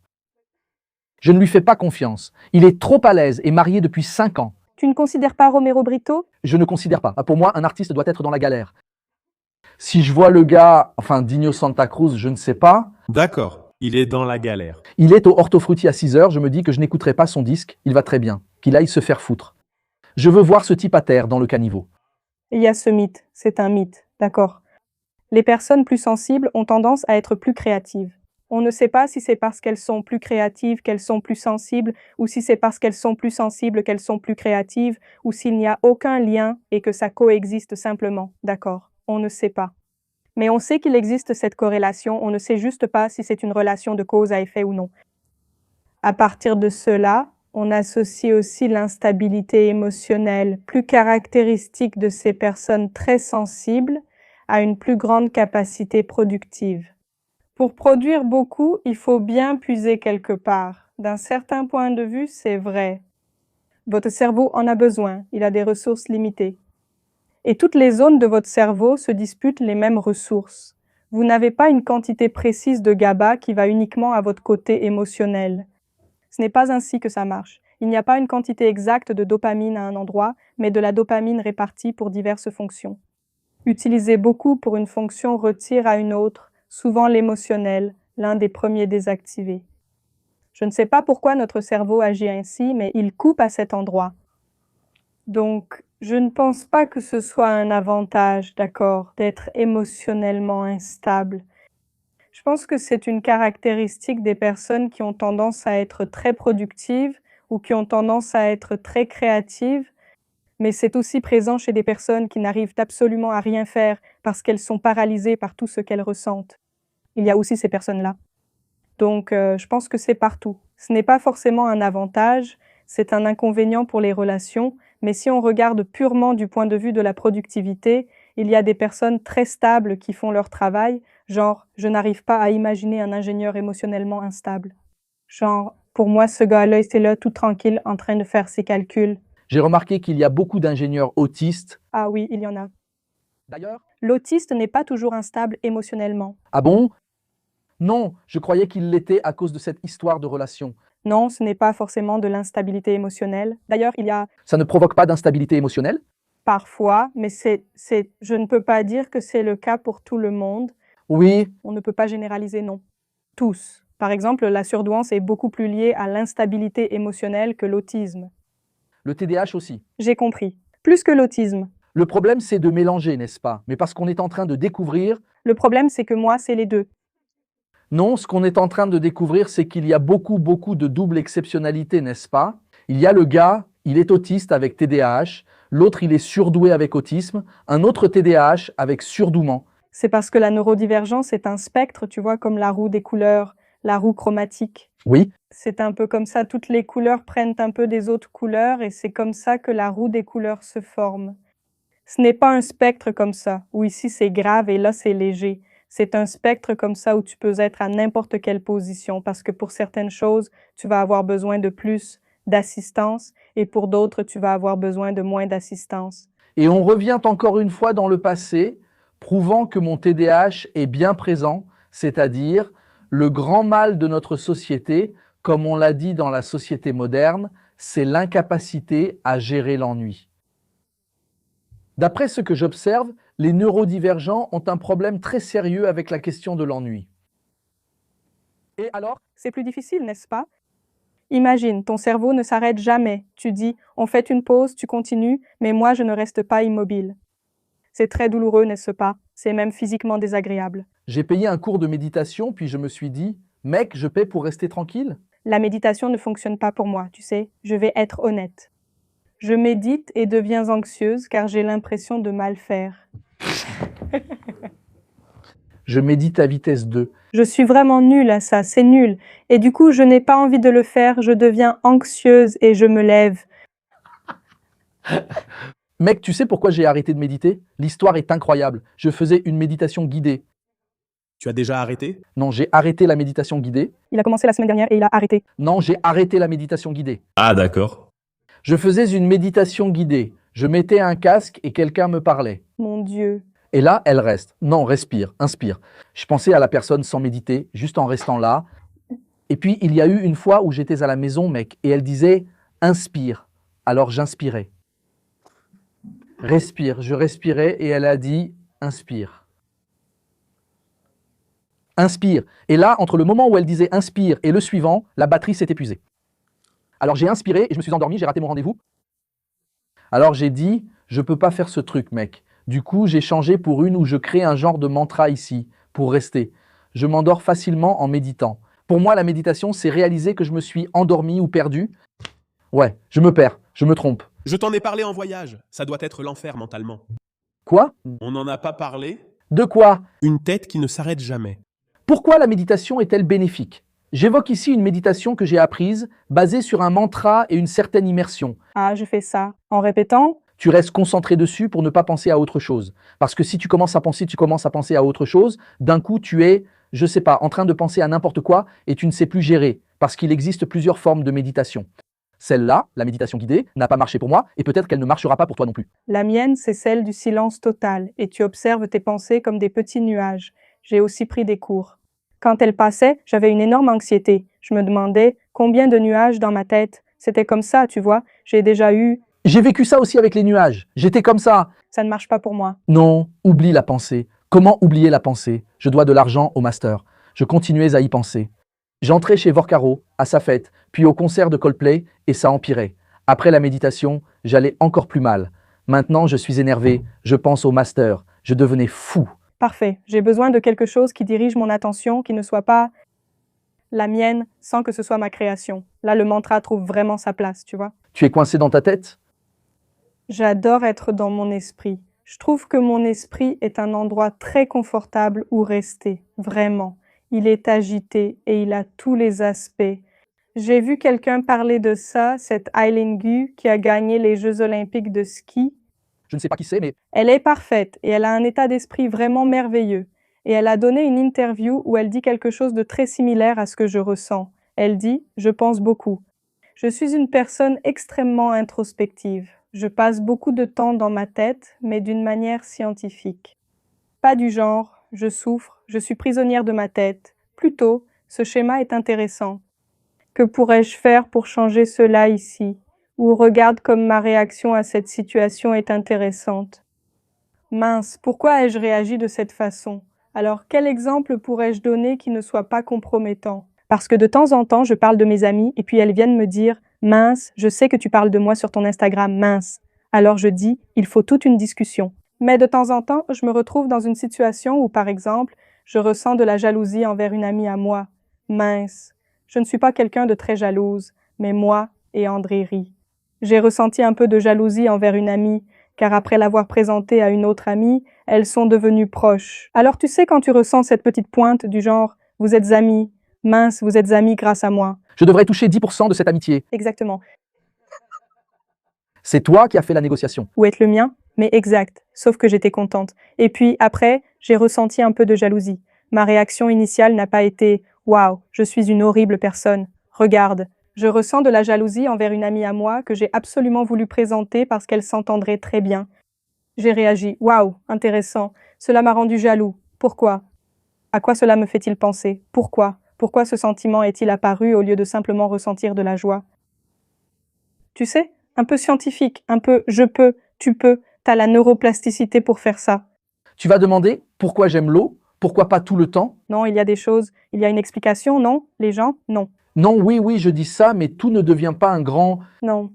Je ne lui fais pas confiance. Il est trop à l'aise et marié depuis 5 ans. Tu ne considères pas Romero Brito? Je ne considère pas. Pour moi, un artiste doit être dans la galère. Si je vois le gars, Dino Santa Cruz, je ne sais pas. D'accord, il est dans la galère. Il est au Hortofruti à 6 heures, je me dis que je n'écouterai pas son disque, il va très bien. Qu'il aille se faire foutre. Je veux voir ce type à terre dans le caniveau. Il y a ce mythe, c'est un mythe, d'accord. Les personnes plus sensibles ont tendance à être plus créatives. On ne sait pas si c'est parce qu'elles sont plus créatives qu'elles sont plus sensibles, ou si c'est parce qu'elles sont plus sensibles qu'elles sont plus créatives, ou s'il n'y a aucun lien et que ça coexiste simplement, d'accord. On ne sait pas. Mais on sait qu'il existe cette corrélation, on ne sait juste pas si c'est une relation de cause à effet ou non. À partir de cela, on associe aussi l'instabilité émotionnelle, plus caractéristique de ces personnes très sensibles, à une plus grande capacité productive. Pour produire beaucoup, il faut bien puiser quelque part. D'un certain point de vue, c'est vrai. Votre cerveau en a besoin, il a des ressources limitées. Et toutes les zones de votre cerveau se disputent les mêmes ressources. Vous n'avez pas une quantité précise de GABA qui va uniquement à votre côté émotionnel. Ce n'est pas ainsi que ça marche. Il n'y a pas une quantité exacte de dopamine à un endroit, mais de la dopamine répartie pour diverses fonctions. Utiliser beaucoup pour une fonction retire à une autre, souvent l'émotionnel, l'un des premiers désactivés. Je ne sais pas pourquoi notre cerveau agit ainsi, mais il coupe à cet endroit. Donc, je ne pense pas que ce soit un avantage, d'accord, d'être émotionnellement instable. Je pense que c'est une caractéristique des personnes qui ont tendance à être très productives ou qui ont tendance à être très créatives, mais c'est aussi présent chez des personnes qui n'arrivent absolument à rien faire parce qu'elles sont paralysées par tout ce qu'elles ressentent. Il y a aussi ces personnes-là. Donc, je pense que c'est partout. Ce n'est pas forcément un avantage, c'est un inconvénient pour les relations, mais si on regarde purement du point de vue de la productivité, il y a des personnes très stables qui font leur travail, genre, je n'arrive pas à imaginer un ingénieur émotionnellement instable. Genre, pour moi, ce gars-là, il était là tout tranquille en train de faire ses calculs. J'ai remarqué qu'il y a beaucoup d'ingénieurs autistes. Ah oui, il y en a. D'ailleurs, L'autiste n'est pas toujours instable émotionnellement. ah bon? Non, je croyais qu'il l'était à cause de cette histoire de relation. Non, ce n'est pas forcément de l'instabilité émotionnelle. D'ailleurs, il y a Ça ne provoque pas d'instabilité émotionnelle? parfois, mais je ne peux pas dire que c'est le cas pour tout le monde. Oui, On ne peut pas généraliser, non. Tous. Par exemple, la surdouance est beaucoup plus liée à l'instabilité émotionnelle que l'autisme. le TDAH aussi. J'ai compris. Plus que l'autisme. Le problème, c'est de mélanger, n'est-ce pas? Mais parce qu'on est en train de découvrir. Le problème, c'est que moi, c'est les deux. Non, ce qu'on est en train de découvrir, c'est qu'il y a beaucoup de double exceptionnalité, n'est-ce pas? Il y a le gars, il est autiste avec TDAH, l'autre, il est surdoué avec autisme, un autre TDAH avec surdouement. C'est parce que la neurodivergence est un spectre, tu vois, comme la roue des couleurs, la roue chromatique. Oui, C'est un peu comme ça, toutes les couleurs prennent un peu des autres couleurs et c'est comme ça que la roue des couleurs se forme. Ce n'est pas un spectre comme ça, où ici c'est grave et là c'est léger. C'est un spectre comme ça où tu peux être à n'importe quelle position parce que pour certaines choses, tu vas avoir besoin de plus d'assistance et pour d'autres, tu vas avoir besoin de moins d'assistance. et on revient encore une fois dans le passé, prouvant que mon TDAH est bien présent, c'est-à-dire le grand mal de notre société, comme on l'a dit dans la société moderne, c'est l'incapacité à gérer l'ennui. D'après ce que j'observe, les neurodivergents ont un problème très sérieux avec la question de l'ennui. Et alors? C'est plus difficile, n'est-ce pas? Imagine, ton cerveau ne s'arrête jamais. Tu dis, on fait une pause, tu continues, mais moi je ne reste pas immobile. C'est très douloureux, n'est-ce pas? C'est même physiquement désagréable. J'ai payé un cours de méditation, puis je me suis dit, mec, je paie pour rester tranquille? La méditation ne fonctionne pas pour moi, tu sais, je vais être honnête. Je médite et deviens anxieuse car j'ai l'impression de mal faire. Je médite à vitesse 2. Je suis vraiment nulle à ça, c'est nul. Et du coup, je n'ai pas envie de le faire, je deviens anxieuse et je me lève. Mec, tu sais pourquoi j'ai arrêté de méditer? L'histoire est incroyable. Je faisais une méditation guidée. Tu as déjà arrêté? Non, j'ai arrêté la méditation guidée. Il a commencé la semaine dernière et il a arrêté. Non, j'ai arrêté la méditation guidée. Ah d'accord. Je faisais une méditation guidée. Je mettais un casque et quelqu'un me parlait. Mon Dieu. Et là, elle reste. Non, respire, inspire. Je pensais à la personne sans méditer, juste en restant là. Et puis, il y a eu une fois où j'étais à la maison, mec, et elle disait « Inspire ». Alors, j'inspirais. Respire, je respirais et elle a dit « Inspire ». Inspire. Et là, entre le moment où elle disait « Inspire » et le suivant, la batterie s'est épuisée. Alors, j'ai inspiré et je me suis endormi, j'ai raté mon rendez-vous. Alors, j'ai dit « Je peux pas faire ce truc, mec ». Du coup, j'ai changé pour une où je crée un genre de mantra ici, pour rester. Je m'endors facilement en méditant. Pour moi, la méditation, c'est réaliser que je me suis endormi ou perdu. Ouais, je me perds, je me trompe. Je t'en ai parlé en voyage. Ça doit être l'enfer mentalement. Quoi? On n'en a pas parlé? De quoi? Une tête qui ne s'arrête jamais. Pourquoi la méditation est-elle bénéfique? J'évoque ici une méditation que j'ai apprise, basée sur un mantra et une certaine immersion. Ah, je fais ça. En répétant? Tu restes concentré dessus pour ne pas penser à autre chose. Parce que si tu commences à penser à autre chose, d'un coup tu es, je sais pas, en train de penser à n'importe quoi et tu ne sais plus gérer. Parce qu'il existe plusieurs formes de méditation. Celle-là, la méditation guidée, n'a pas marché pour moi et peut-être qu'elle ne marchera pas pour toi non plus. La mienne, c'est celle du silence total et tu observes tes pensées comme des petits nuages. J'ai aussi pris des cours. Quand elles passaient, j'avais une énorme anxiété. Je me demandais combien de nuages dans ma tête. C'était comme ça, tu vois. J'ai déjà eu... J'ai vécu ça aussi avec les nuages. J'étais comme ça. Ça ne marche pas pour moi. Non, oublie la pensée. Comment oublier la pensée? Je dois de l'argent au master. Je continuais à y penser. J'entrais chez Vorkaro, à sa fête, puis au concert de Coldplay, et ça empirait. Après la méditation, j'allais encore plus mal. Maintenant, je suis énervé, je pense au master. Je devenais fou. Parfait. J'ai besoin de quelque chose qui dirige mon attention, qui ne soit pas la mienne, sans que ce soit ma création. Là, le mantra trouve vraiment sa place, tu vois. Tu es coincé dans ta tête? J'adore être dans mon esprit. Je trouve que mon esprit est un endroit très confortable où rester, vraiment. Il est agité et il a tous les aspects. J'ai vu quelqu'un parler de ça, cette Eileen Gu qui a gagné les Jeux olympiques de ski. Je ne sais pas qui c'est, mais Elle est parfaite et elle a un état d'esprit vraiment merveilleux. Et elle a donné une interview où elle dit quelque chose de très similaire à ce que je ressens. Elle dit « Je pense beaucoup ». Je suis une personne extrêmement introspective. Je passe beaucoup de temps dans ma tête, mais d'une manière scientifique. Pas du genre « je souffre, je suis prisonnière de ma tête ». Plutôt, ce schéma est intéressant. Que pourrais-je faire pour changer cela ici? Ou regarde comme ma réaction à cette situation est intéressante. Mince, pourquoi ai-je réagi de cette façon? Alors, quel exemple pourrais-je donner qui ne soit pas compromettant? Parce que de temps en temps, je parle de mes amis et puis elles viennent me dire « Mince, je sais que tu parles de moi sur ton Instagram, mince ». Alors je dis « Il faut toute une discussion ». Mais de temps en temps, je me retrouve dans une situation où, par exemple, je ressens de la jalousie envers une amie à moi. Mince, je ne suis pas quelqu'un de très jalouse, mais moi et André rient. J'ai ressenti un peu de jalousie envers une amie, car après l'avoir présentée à une autre amie, elles sont devenues proches. Alors tu sais quand tu ressens cette petite pointe du genre « Vous êtes amis, mince, vous êtes amis grâce à moi ». je devrais toucher 10% de cette amitié. Exactement. C'est toi qui as fait la négociation. Ou être le mien, mais exact, sauf que j'étais contente. Et puis après, j'ai ressenti un peu de jalousie. Ma réaction initiale n'a pas été « Waouh, je suis une horrible personne. Regarde ». Je ressens de la jalousie envers une amie à moi que j'ai absolument voulu présenter parce qu'elle s'entendrait très bien. J'ai réagi « Waouh, intéressant. Cela m'a rendu jaloux. Pourquoi? À quoi cela me fait-il penser? Pourquoi? Pourquoi ce sentiment est-il apparu au lieu de simplement ressentir de la joie? Tu sais, un peu scientifique, un peu « je peux, tu peux, t'as la neuroplasticité pour faire ça ». Tu vas demander pourquoi j'aime l'eau, pourquoi pas tout le temps? Non, il y a des choses, il y a une explication, non? Les gens, non. Non, oui, je dis ça, mais tout ne devient pas un grand... Non,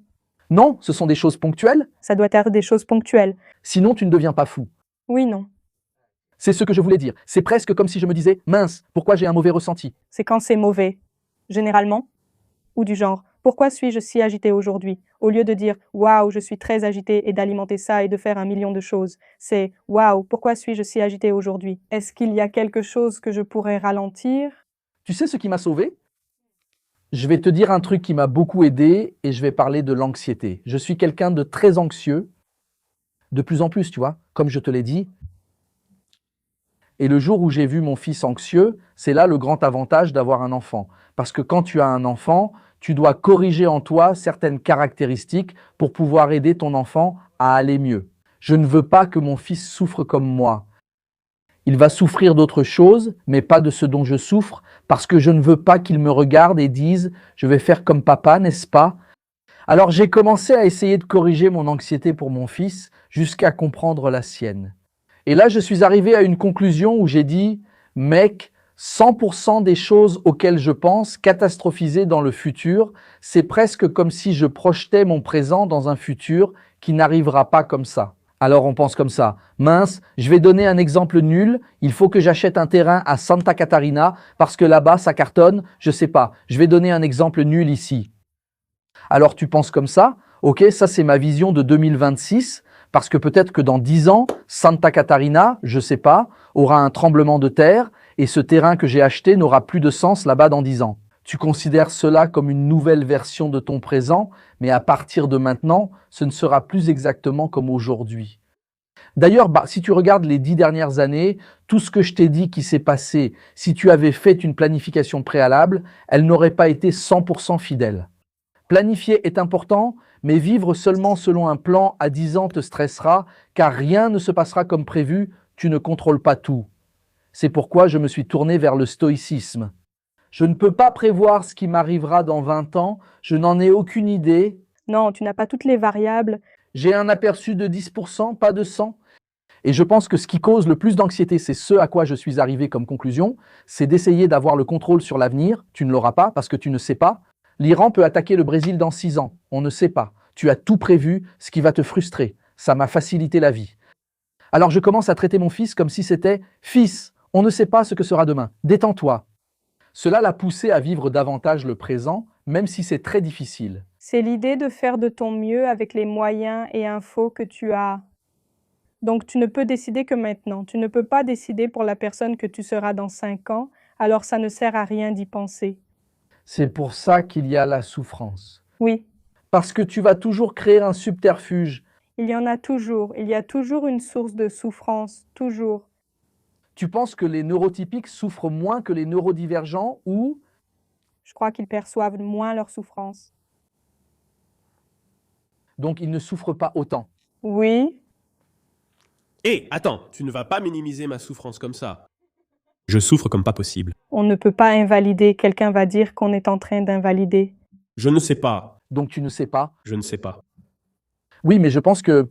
Non, ce sont des choses ponctuelles, ça doit être des choses ponctuelles. sinon tu ne deviens pas fou. Oui, non. C'est ce que je voulais dire. C'est presque comme si je me disais, mince, pourquoi j'ai un mauvais ressenti? C'est quand c'est mauvais, généralement, ou du genre « Pourquoi suis-je si agité aujourd'hui ?» Au lieu de dire « Waouh, je suis très agité » et d'alimenter ça et de faire un million de choses. C'est « Waouh, pourquoi suis-je si agité aujourd'hui? Est-ce qu'il y a quelque chose que je pourrais ralentir ?» Tu sais ce qui m'a sauvé? Je vais te dire un truc qui m'a beaucoup aidé et je vais parler de l'anxiété. Je suis quelqu'un de très anxieux, de plus en plus, tu vois, comme je te l'ai dit. Et le jour où j'ai vu mon fils anxieux, c'est là le grand avantage d'avoir un enfant. Parce que quand tu as un enfant, Tu dois corriger en toi certaines caractéristiques pour pouvoir aider ton enfant à aller mieux. Je ne veux pas que mon fils souffre comme moi. Il va souffrir d'autre chose, mais pas de ce dont je souffre, parce que je ne veux pas qu'il me regarde et dise « je vais faire comme papa, n'est-ce pas ?» Alors j'ai commencé à essayer de corriger mon anxiété pour mon fils jusqu'à comprendre la sienne. Et là, je suis arrivé à une conclusion où j'ai dit « mec, 100% des choses auxquelles je pense catastrophiser dans le futur, c'est presque comme si je projetais mon présent dans un futur qui n'arrivera pas comme ça. » Alors on pense comme ça, mince, je vais donner un exemple nul, il faut que j'achète un terrain à Santa Catarina parce que là-bas ça cartonne, je sais pas, je vais donner un exemple nul ici. Alors tu penses comme ça, ok, ça c'est ma vision de 2026, parce que peut-être que dans 10 ans, Santa Catarina, je sais pas, aura un tremblement de terre et ce terrain que j'ai acheté n'aura plus de sens là-bas dans 10 ans. Tu considères cela comme une nouvelle version de ton présent, mais à partir de maintenant, ce ne sera plus exactement comme aujourd'hui. D'ailleurs, si tu regardes les 10 dernières années, tout ce que je t'ai dit qui s'est passé, si tu avais fait une planification préalable, elle n'aurait pas été 100% fidèle. Planifier est important, mais vivre seulement selon un plan à 10 ans te stressera, car rien ne se passera comme prévu, tu ne contrôles pas tout. C'est pourquoi je me suis tourné vers le stoïcisme. Je ne peux pas prévoir ce qui m'arrivera dans 20 ans, je n'en ai aucune idée. Non, tu n'as pas toutes les variables. J'ai un aperçu de 10%, pas de 100. Et je pense que ce qui cause le plus d'anxiété, c'est ce à quoi je suis arrivé comme conclusion, c'est d'essayer d'avoir le contrôle sur l'avenir. Tu ne l'auras pas parce que tu ne sais pas. L'Iran peut attaquer le Brésil dans 6 ans. On ne sait pas. Tu as tout prévu, ce qui va te frustrer. Ça m'a facilité la vie. Alors je commence à traiter mon fils comme si c'était « Fils, on ne sait pas ce que sera demain. Détends-toi. » Cela l'a poussé à vivre davantage le présent, même si c'est très difficile. C'est l'idée de faire de ton mieux avec les moyens et infos que tu as. Donc tu ne peux décider que maintenant. Tu ne peux pas décider pour la personne que tu seras dans 5 ans, alors ça ne sert à rien d'y penser. C'est pour ça qu'il y a la souffrance. Oui, Parce que tu vas toujours créer un subterfuge. il y en a toujours. Il y a toujours une source de souffrance, toujours. Tu penses que les neurotypiques souffrent moins que les neurodivergents ou Je crois qu'ils perçoivent moins leur souffrance. donc ils ne souffrent pas autant. Oui, Hé, attends, tu ne vas pas minimiser ma souffrance comme ça. Je souffre comme pas possible. on ne peut pas invalider. Quelqu'un va dire qu'on est en train d'invalider. Je ne sais pas. Donc tu ne sais pas. Je ne sais pas. Oui, mais je pense que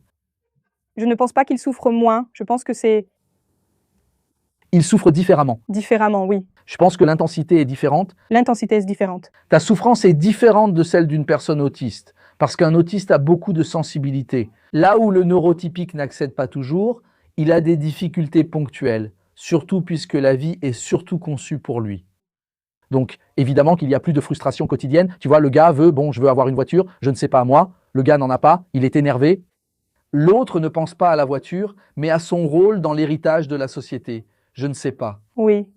Je ne pense pas qu'ils souffrent moins. Je pense que c'est ils souffrent différemment. différemment, oui. Je pense que l'intensité est différente. L'intensité est différente. Ta souffrance est différente de celle d'une personne autiste, parce qu'un autiste a beaucoup de sensibilité. Là où le neurotypique n'accède pas toujours, il a des difficultés ponctuelles, surtout puisque la vie est surtout conçue pour lui. Donc, évidemment qu'il y a plus de frustration quotidienne. Tu vois, le gars veut, je veux avoir une voiture, je ne sais pas moi. Le gars n'en a pas, il est énervé. L'autre ne pense pas à la voiture, mais à son rôle dans l'héritage de la société. Je ne sais pas. Oui.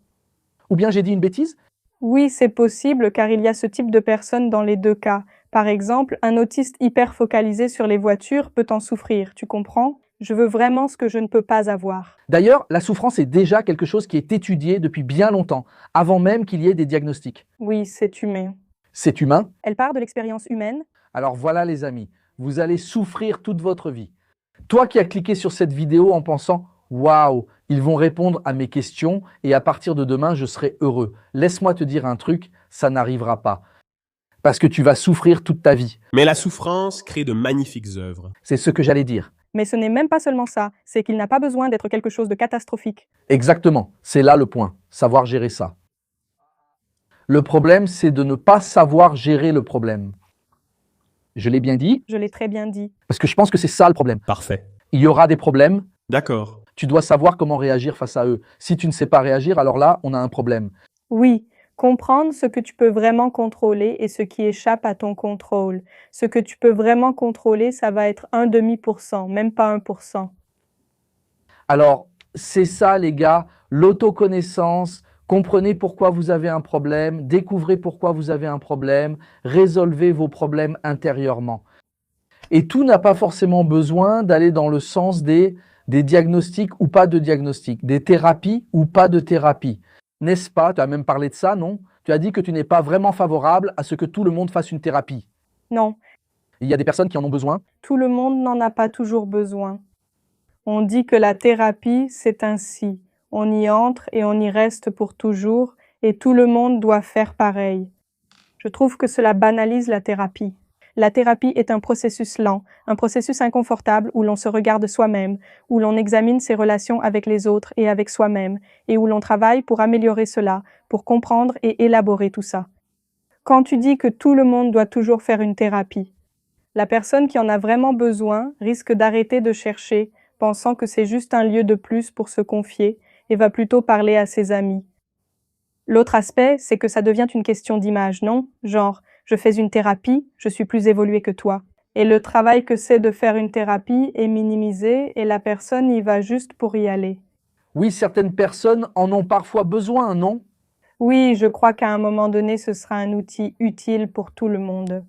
Ou bien j'ai dit une bêtise? Oui, c'est possible car il y a ce type de personnes dans les deux cas. Par exemple, un autiste hyper focalisé sur les voitures peut en souffrir, tu comprends? Je veux vraiment ce que je ne peux pas avoir. D'ailleurs, la souffrance est déjà quelque chose qui est étudié depuis bien longtemps, avant même qu'il y ait des diagnostics. Oui, c'est humain. C'est humain. Elle part de l'expérience humaine. Alors voilà les amis, vous allez souffrir toute votre vie. Toi qui as cliqué sur cette vidéo en pensant « Waouh, ils vont répondre à mes questions et à partir de demain, je serai heureux. » Laisse-moi te dire un truc, ça n'arrivera pas. Parce que tu vas souffrir toute ta vie. Mais la souffrance crée de magnifiques œuvres. C'est ce que j'allais dire. Mais ce n'est même pas seulement ça, c'est qu'il n'a pas besoin d'être quelque chose de catastrophique. Exactement, c'est là le point, savoir gérer ça. Le problème, c'est de ne pas savoir gérer le problème. Je l'ai bien dit, Je l'ai très bien dit. parce que je pense que c'est ça le problème. Parfait. Il y aura des problèmes, D'accord. tu dois savoir comment réagir face à eux. Si tu ne sais pas réagir, alors là, on a un problème. Oui, comprendre ce que tu peux vraiment contrôler et ce qui échappe à ton contrôle. Ce que tu peux vraiment contrôler, ça va être 0,5%, même pas 1%. Alors, c'est ça les gars, l'autoconnaissance, comprenez pourquoi vous avez un problème, découvrez pourquoi vous avez un problème, résolvez vos problèmes intérieurement. Et tout n'a pas forcément besoin d'aller dans le sens des diagnostics ou pas de diagnostics, des thérapies ou pas de thérapies. N'est-ce pas? Tu as même parlé de ça, non? Tu as dit que tu n'es pas vraiment favorable à ce que tout le monde fasse une thérapie. Non, Il y a des personnes qui en ont besoin. tout le monde n'en a pas toujours besoin. On dit que la thérapie, c'est ainsi. On y entre et on y reste pour toujours, et tout le monde doit faire pareil. Je trouve que cela banalise la thérapie. La thérapie est un processus lent, un processus inconfortable où l'on se regarde soi-même, où l'on examine ses relations avec les autres et avec soi-même, et où l'on travaille pour améliorer cela, pour comprendre et élaborer tout ça. Quand tu dis que tout le monde doit toujours faire une thérapie, la personne qui en a vraiment besoin risque d'arrêter de chercher, pensant que c'est juste un lieu de plus pour se confier, et va plutôt parler à ses amis. L'autre aspect, c'est que ça devient une question d'image, non? Genre, je fais une thérapie, je suis plus évolué que toi. Et le travail que c'est de faire une thérapie est minimisé et la personne y va juste pour y aller. Oui, certaines personnes en ont parfois besoin, non? Oui, je crois qu'à un moment donné, ce sera un outil utile pour tout le monde.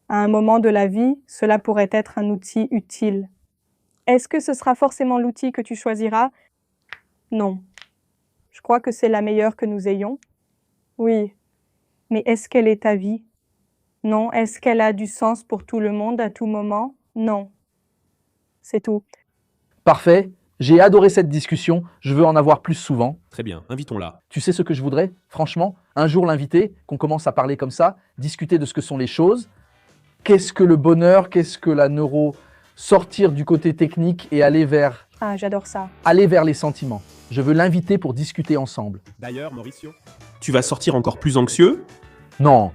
À un moment de la vie, cela pourrait être un outil utile. Est-ce que ce sera forcément l'outil que tu choisiras? Non. Je crois que c'est la meilleure que nous ayons. Oui. Mais est-ce qu'elle est ta vie? Non. Est-ce qu'elle a du sens pour tout le monde à tout moment? Non. C'est tout. Parfait. J'ai adoré cette discussion. Je veux en avoir plus souvent. Très bien, invitons-la. Tu sais ce que je voudrais, franchement? Un jour l'inviter, qu'on commence à parler comme ça, discuter de ce que sont les choses. Qu'est-ce que le bonheur? Qu'est-ce que la neuro? Sortir du côté technique et aller vers J'adore ça. les sentiments. Je veux l'inviter pour discuter ensemble. D'ailleurs, Mauricio, tu vas sortir encore plus anxieux? Non.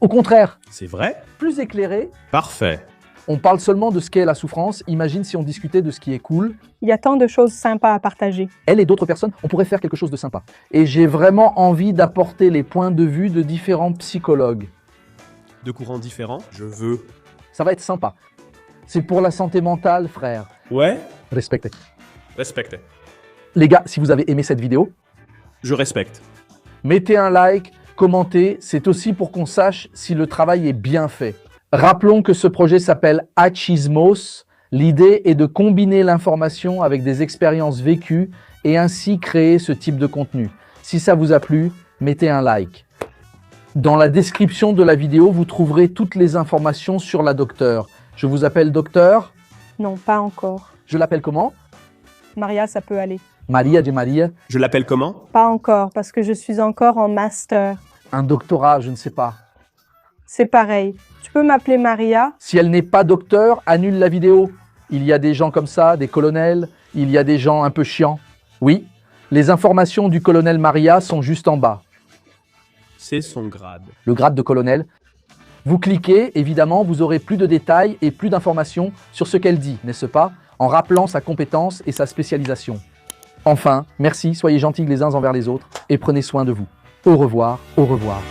Au contraire, C'est vrai? plus éclairé. Parfait. On parle seulement de ce qu'est la souffrance. Imagine si on discutait de ce qui est cool. Il y a tant de choses sympas à partager. Elle et d'autres personnes, on pourrait faire quelque chose de sympa. Et j'ai vraiment envie d'apporter les points de vue de différents psychologues. De courants différents? Je veux. Ça va être sympa. C'est pour la santé mentale, frère. Ouais? Respectez. Respecte. Les gars, si vous avez aimé cette vidéo, Je respecte. mettez un like, commentez. C'est aussi pour qu'on sache si le travail est bien fait. Rappelons que ce projet s'appelle Achismos. L'idée est de combiner l'information avec des expériences vécues et ainsi créer ce type de contenu. Si ça vous a plu, mettez un like. Dans la description de la vidéo, vous trouverez toutes les informations sur la docteure. Je vous appelle docteur. Non, pas encore. Je l'appelle comment? Maria, ça peut aller. Maria de Maria. Je l'appelle comment? Pas encore, parce que je suis encore en master. Un doctorat, je ne sais pas. C'est pareil. Tu peux m'appeler Maria? Si elle n'est pas docteur, annule la vidéo. Il y a des gens comme ça, des colonels. Il y a des gens un peu chiants. Oui, les informations du colonel Maria sont juste en bas. C'est son grade. Le grade de colonel. Vous cliquez, évidemment, vous aurez plus de détails et plus d'informations sur ce qu'elle dit, n'est-ce pas? En rappelant sa compétence et sa spécialisation. Enfin, merci, soyez gentils les uns envers les autres et prenez soin de vous. Au revoir, au revoir.